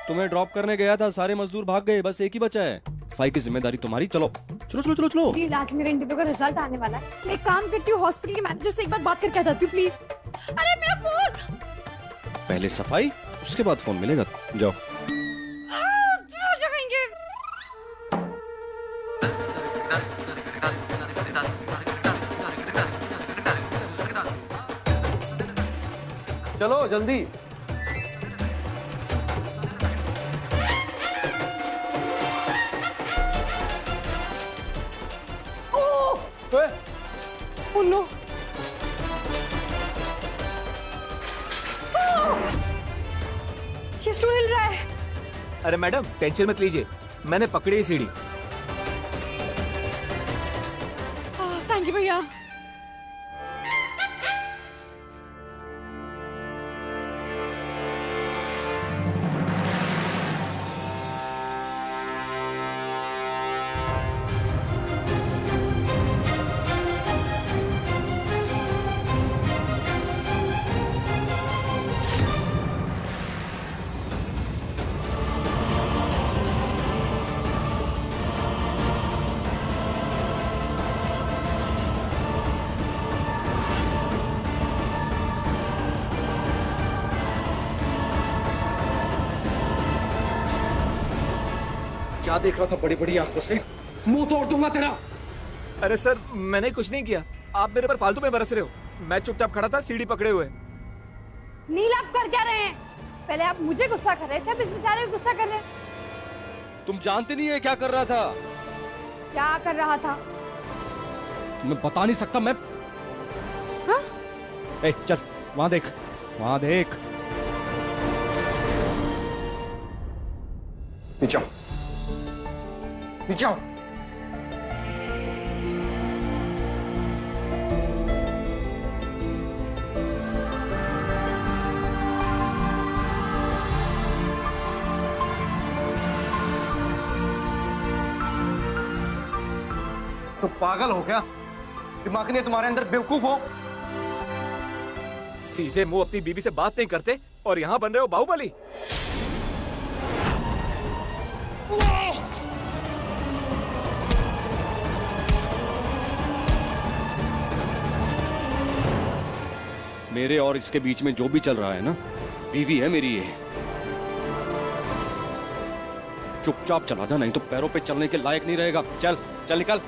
तुम्हें ड्रॉप करने गया था, सारे मजदूर भाग गए, बस एक ही बचा है। सफाई की जिम्मेदारी तुम्हारी। चलो चलो चलो चलो चलो। आज मेरे इंटरव्यू का रिजल्ट आने वाला है। मैं एक काम करती हूँ, हॉस्पिटल के मैनेजर से एक बार बात करके आ जाती हूँ प्लीज। अरे मेरा फोन। पहले सफाई, उसके बाद फोन मिलेगा। जाओ। चलो जल्दी। लो। ये क्यों हिल रहा है? अरे मैडम टेंशन मत लीजिए, मैंने पकड़ी है सीढ़ी। थैंक यू भैया। क्या देख रहा था बड़ी बड़ी आंखों से? मुंह तोड़ दूंगा तेरा। अरे सर, मैंने कुछ नहीं किया, आप मेरे पर फालतू में बरस रहे हो। मैं चुपचाप खड़ा था, सीढ़ी पकड़े हुए। नील, आप कर क्या रहे हैं? पहले आप मुझे गुस्सा कर रहे थे, अब इस बेचारे को गुस्सा कर रहे हैं। तुम जानते नहीं है क्या कर रहा था? क्या कर रहा था? मैं बता नहीं सकता। मैं हाँ? ए, चल वहां देख, वहां देख। नीचे आओ, नीचे आओ। तो पागल हो क्या? दिमाग नहीं है तुम्हारे अंदर? बेवकूफ हो? सीधे मुंह अपनी बीवी से बात नहीं करते और यहाँ बन रहे हो बाहुबली। मेरे और इसके बीच में जो भी चल रहा है ना, बीवी है मेरी ये। चुपचाप चला जा, नहीं तो पैरों पे चलने के लायक नहीं रहेगा। चल चल निकल।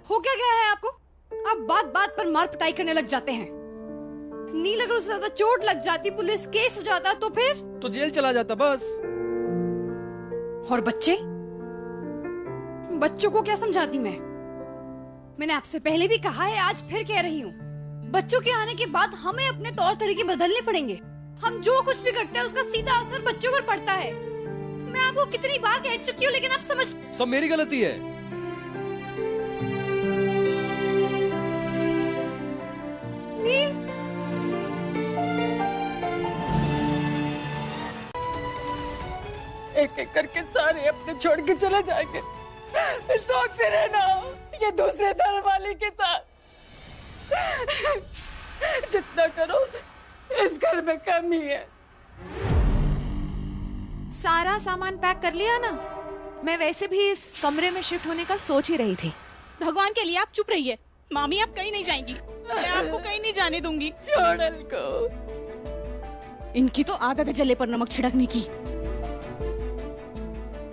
हो क्या गया है आपको? आप बात बात पर मार पिटाई करने लग जाते हैं। नील, अगर उससे ज्यादा चोट लग जाती, पुलिस केस हो जाता तो फिर? तो जेल चला जाता बस। और बच्चे? बच्चों को क्या समझाती मैं? मैंने आपसे पहले भी कहा है, आज फिर कह रही हूँ, बच्चों के आने के बाद हमें अपने तौर तरीके बदलने पड़ेंगे। हम जो कुछ भी करते हैं उसका सीधा असर बच्चों पर पड़ता है। मैं आपको कितनी बार कह चुकी हूँ, लेकिन आप समझ। सब मेरी गलती है। नील, एक एक करके सारे अपने छोड़ के चले जाएंगे, फिर शौक से रहना ये दूसरे धर्म वाले के साथ। जितना करो इस घर में कम ही है। सारा सामान पैक कर लिया ना? मैं वैसे भी इस कमरे में शिफ्ट होने का सोच ही रही थी। भगवान के लिए आप चुप रहिए। मामी, आप कहीं नहीं जाएंगी। मैं आपको कहीं नहीं जाने दूंगी। छोड़ को। इनकी तो आदत है जले पर नमक छिड़कने की।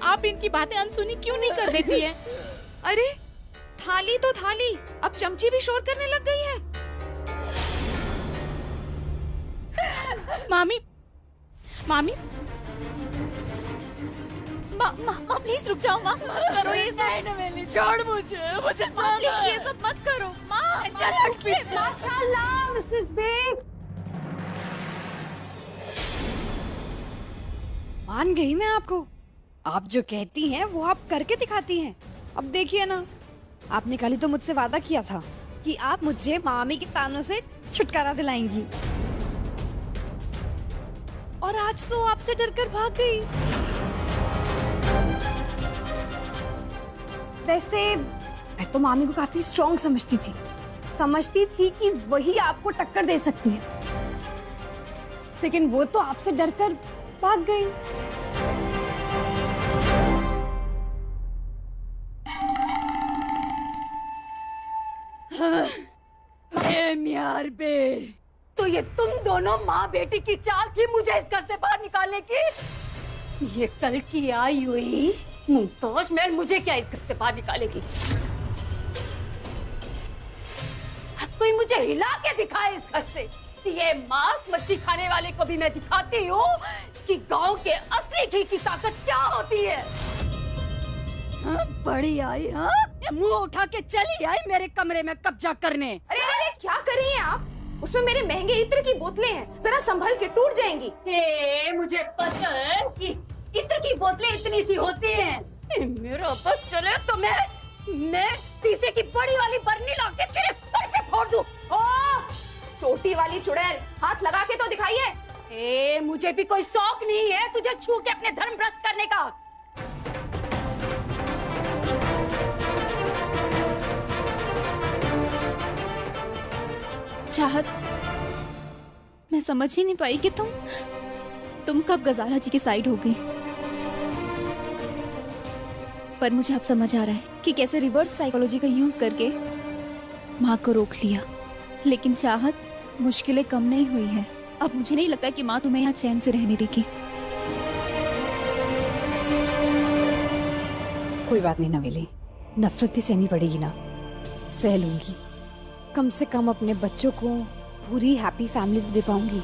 आप इनकी बातें अनसुनी क्यों नहीं कर देती है? अरे थाली तो थाली, अब चमची भी शोर करने लग गई है। मामी, मामी, माँ प्लीज रुक जाओ। माँ मत करो ये सब। छोड़ मुझे जाना। ये सब मत करो। माँ माशाल्लाह मिसेस बेग। मान गई मैं आपको। आप जो कहती हैं वो आप करके दिखाती हैं। अब देखिए ना, आपने कल ही तो मुझसे वादा किया था कि आप मुझे मामी के तानों से छुटकारा दिलाएंगी, और आज तो आपसे डरकर भाग गई। वैसे मैं तो मामी को काफी स्ट्रॉन्ग समझती थी कि वही आपको टक्कर दे सकती है, लेकिन वो तो आपसे डरकर भाग गई। म्यार बे, तो ये तुम दोनों माँ बेटी की चाल थी मुझे इस घर से बाहर निकालने की? ये कल की आई हुई मुमताज महल मुझे क्या इस घर से बाहर निकालेगी? अब कोई मुझे हिला के दिखाए इस घर से। ये मांस मच्छी खाने वाले को भी मैं दिखाती हूँ कि गांव के असली घी की ताकत क्या होती है। हाँ, बड़ी आई, हाँ, मुंह उठा के चली आई मेरे कमरे में कब्जा करने। अरे अरे क्या कर रही हैं आप? उसमें मेरे महंगे इत्र की बोतलें हैं, जरा संभल के, टूट जाएंगी। मुझे पता है कि इत्र की बोतलें इतनी सी होती हैं। मेरा बस चले तो मैं शीशे की बड़ी वाली बरनी लाके तेरे सर पे फोड़ दूं। छोटी वाली चुड़ैल, हाथ लगा के तो दिखाइए। मुझे भी कोई शौक नहीं है तुझे छू के अपने धर्म भ्रष्ट करने का। चाहत, मैं समझ ही नहीं पाई कि तुम कब गजाला जी की साइड हो गई। पर मुझे अब समझ आ रहा है कि कैसे रिवर्स साइकोलॉजी का यूज करके माँ को रोक लिया। लेकिन चाहत, मुश्किलें कम नहीं हुई है। अब मुझे नहीं लगता कि माँ तुम्हें यहाँ चैन से रहने देगी। कोई बात नहीं नवेली, नफरत भी सहनी पड़ेगी ना, सह लूंगी। कम से कम अपने बच्चों को पूरी हैप्पी फैमिली दे पाऊंगी।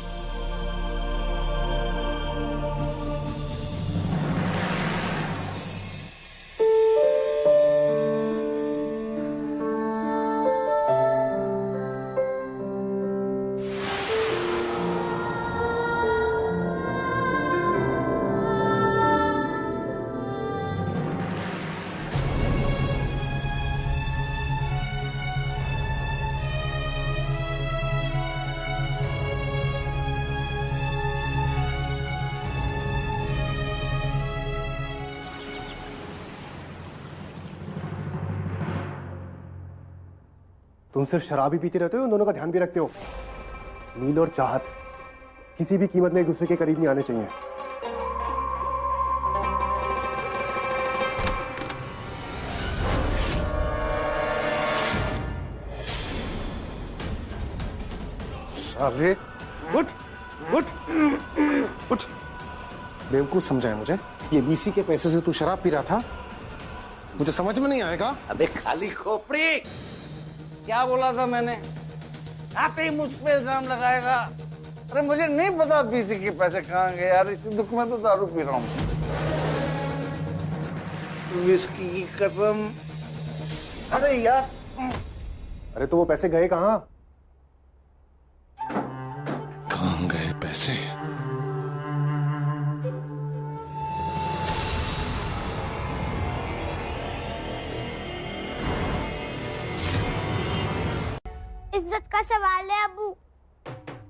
तुम सिर्फ शराब ही पीते रहते हो, उन दोनों का ध्यान भी रखते हो? नील और चाहत किसी भी कीमत में एक दूसरे के करीब नहीं आने चाहिए। साले उठ उठ उठ। बेवकूफ समझा है मुझे? ये बीसी के पैसे से तू शराब पी रहा था? मुझे समझ में नहीं आएगा। अबे खाली खोपड़ी, क्या बोला था मैंने? आते ही मुझ पे इल्जाम लगाएगा। अरे मुझे नहीं पता बीसी के पैसे कहाँ गए यार, इसी दुख में तो दारू पी रहा हूँ। विस्की की कसम। अरे यार, अरे तो वो पैसे गए कहाँ? कहाँ गए पैसे? इज्जत का सवाल है अबू,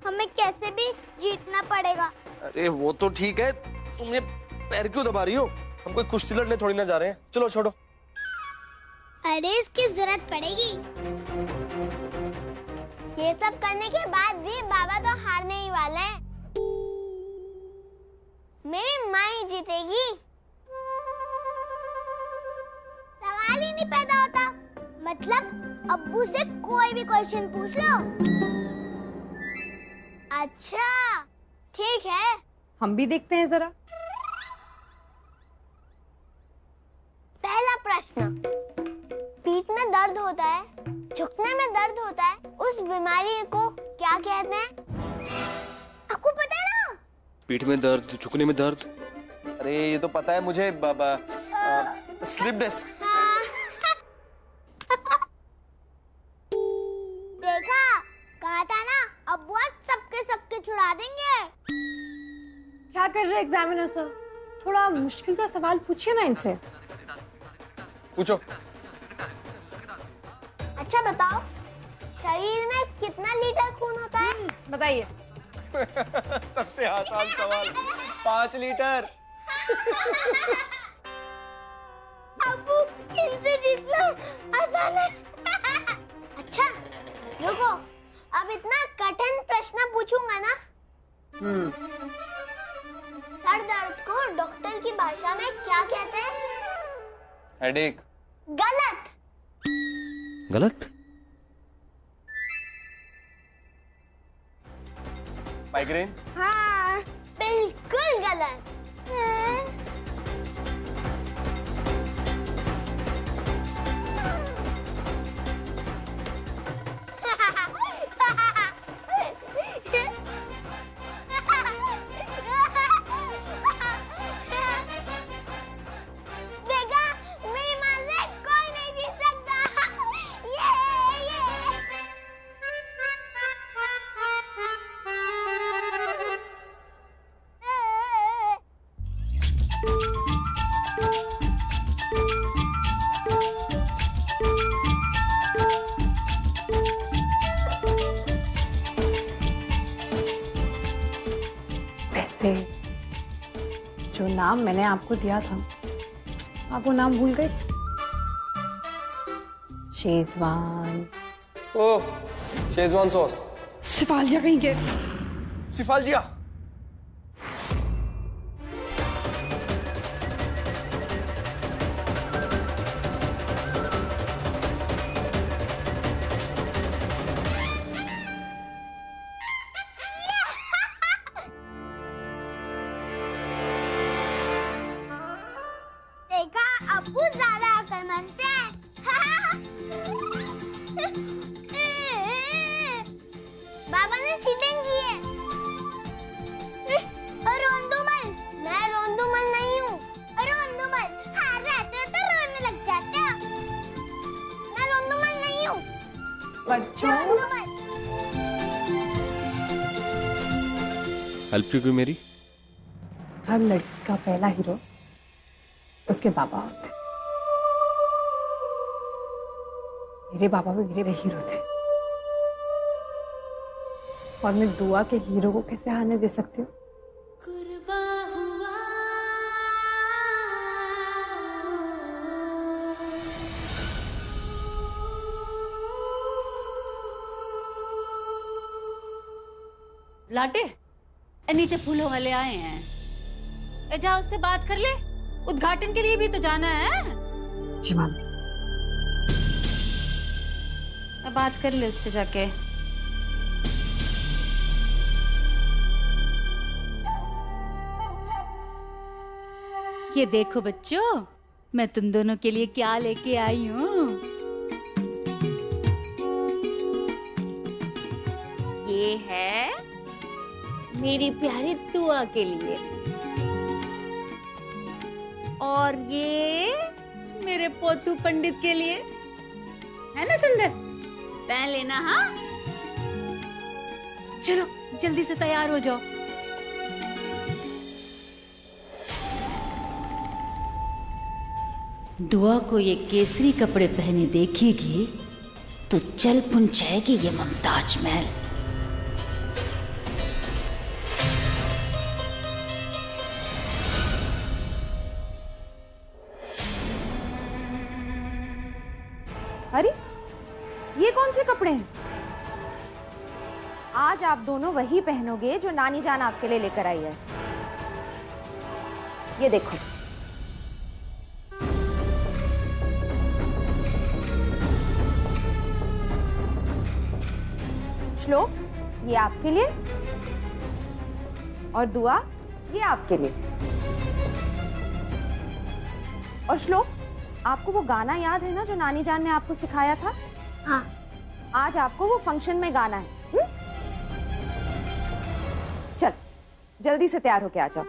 हमें कैसे भी जीतना पड़ेगा। अरे वो तो ठीक है, तुमने पैर क्यों दबा रही हो? हम कोई कुश्ती लड़ने थोड़ी ना जा रहे हैं, चलो छोड़ो। अरे इसकी जरूरत पड़ेगी। ये सब करने के बाद भी बाबा तो हारने ही वाले हैं। मेरी माँ ही जीतेगी, सवाल ही नहीं पैदा होता। मतलब अब्बू से कोई भी क्वेश्चन पूछ लो। अच्छा ठीक है, हम भी देखते हैं जरा। पहला प्रश्न, पीठ में दर्द होता है, झुकने में दर्द होता है, उस बीमारी को क्या कहते हैं? आपको पता है ना? पीठ में दर्द, झुकने में दर्द। अरे ये तो पता है मुझे, बाबा स्लिप डिस्क। देखा, कहा था ना, अब्बू आज सबके छुड़ा देंगे। क्या कर रहे एग्जामिनर सर? थोड़ा मुश्किल सा सवाल पूछिए ना इनसे। पूछो। अच्छा बताओ, शरीर में कितना लीटर खून होता है? बताइए। सबसे आसान सवाल, 5 लीटर। अब्बू, इनसे जीतना आसान है। अच्छा रुको, अब इतना कठिन प्रश्न पूछूंगा ना। सर दर्द को डॉक्टर की भाषा में क्या कहते हैं? हेडेक। गलत। गलत? माइग्रेन? हाँ, बिल्कुल गलत। जो नाम मैंने आपको दिया था, आप वो नाम भूल गए? शेजवान। ओह, शेजवान सॉस। सिफालजिया कहीं के। सिफालजिया। देखा, अब्बू ज्यादा कल मिलते हैं। बाबा ने चीटिंग की है। रोंदूमल, मैं रोंदूमल नहीं हूँ। रोंदूमल हार रहते हो तो रोने लग जाते हो। मैं रोंदूमल नहीं हूँ। बच्चों, हेल्प क्यों की मेरी? हर लड़की का पहला हीरो उसके बाबा होते। मेरे बाबा भी मेरे हीरो थे, और मैं दुआ के हीरो को कैसे आने दे सकती हूँ? लाटे, नीचे फूलों वाले आए हैं, जा उससे बात कर ले। उद्घाटन के लिए भी तो जाना है। जी मामी। बात कर ले उससे जाके। ये देखो बच्चों, मैं तुम दोनों के लिए क्या लेके आई हूँ। ये है मेरी प्यारी दुआ के लिए, और ये मेरे पोतू पंडित के लिए। है ना सुंदर? पहन लेना। हाँ, चलो जल्दी से तैयार हो जाओ। दुआ को ये केसरी कपड़े पहने देखेगी तो चल पुन जाएगी ये मुमताज महल। अरे ये कौन से कपड़े हैं? आज आप दोनों वही पहनोगे जो नानी जान आपके लिए लेकर आई है। ये देखो, श्लोक ये आपके लिए, और दुआ ये आपके लिए। और श्लोक, आपको वो गाना याद है ना जो नानी जान ने आपको सिखाया था? हाँ। आज आपको वो फंक्शन में गाना है। चल जल्दी से तैयार होके आ जाओ।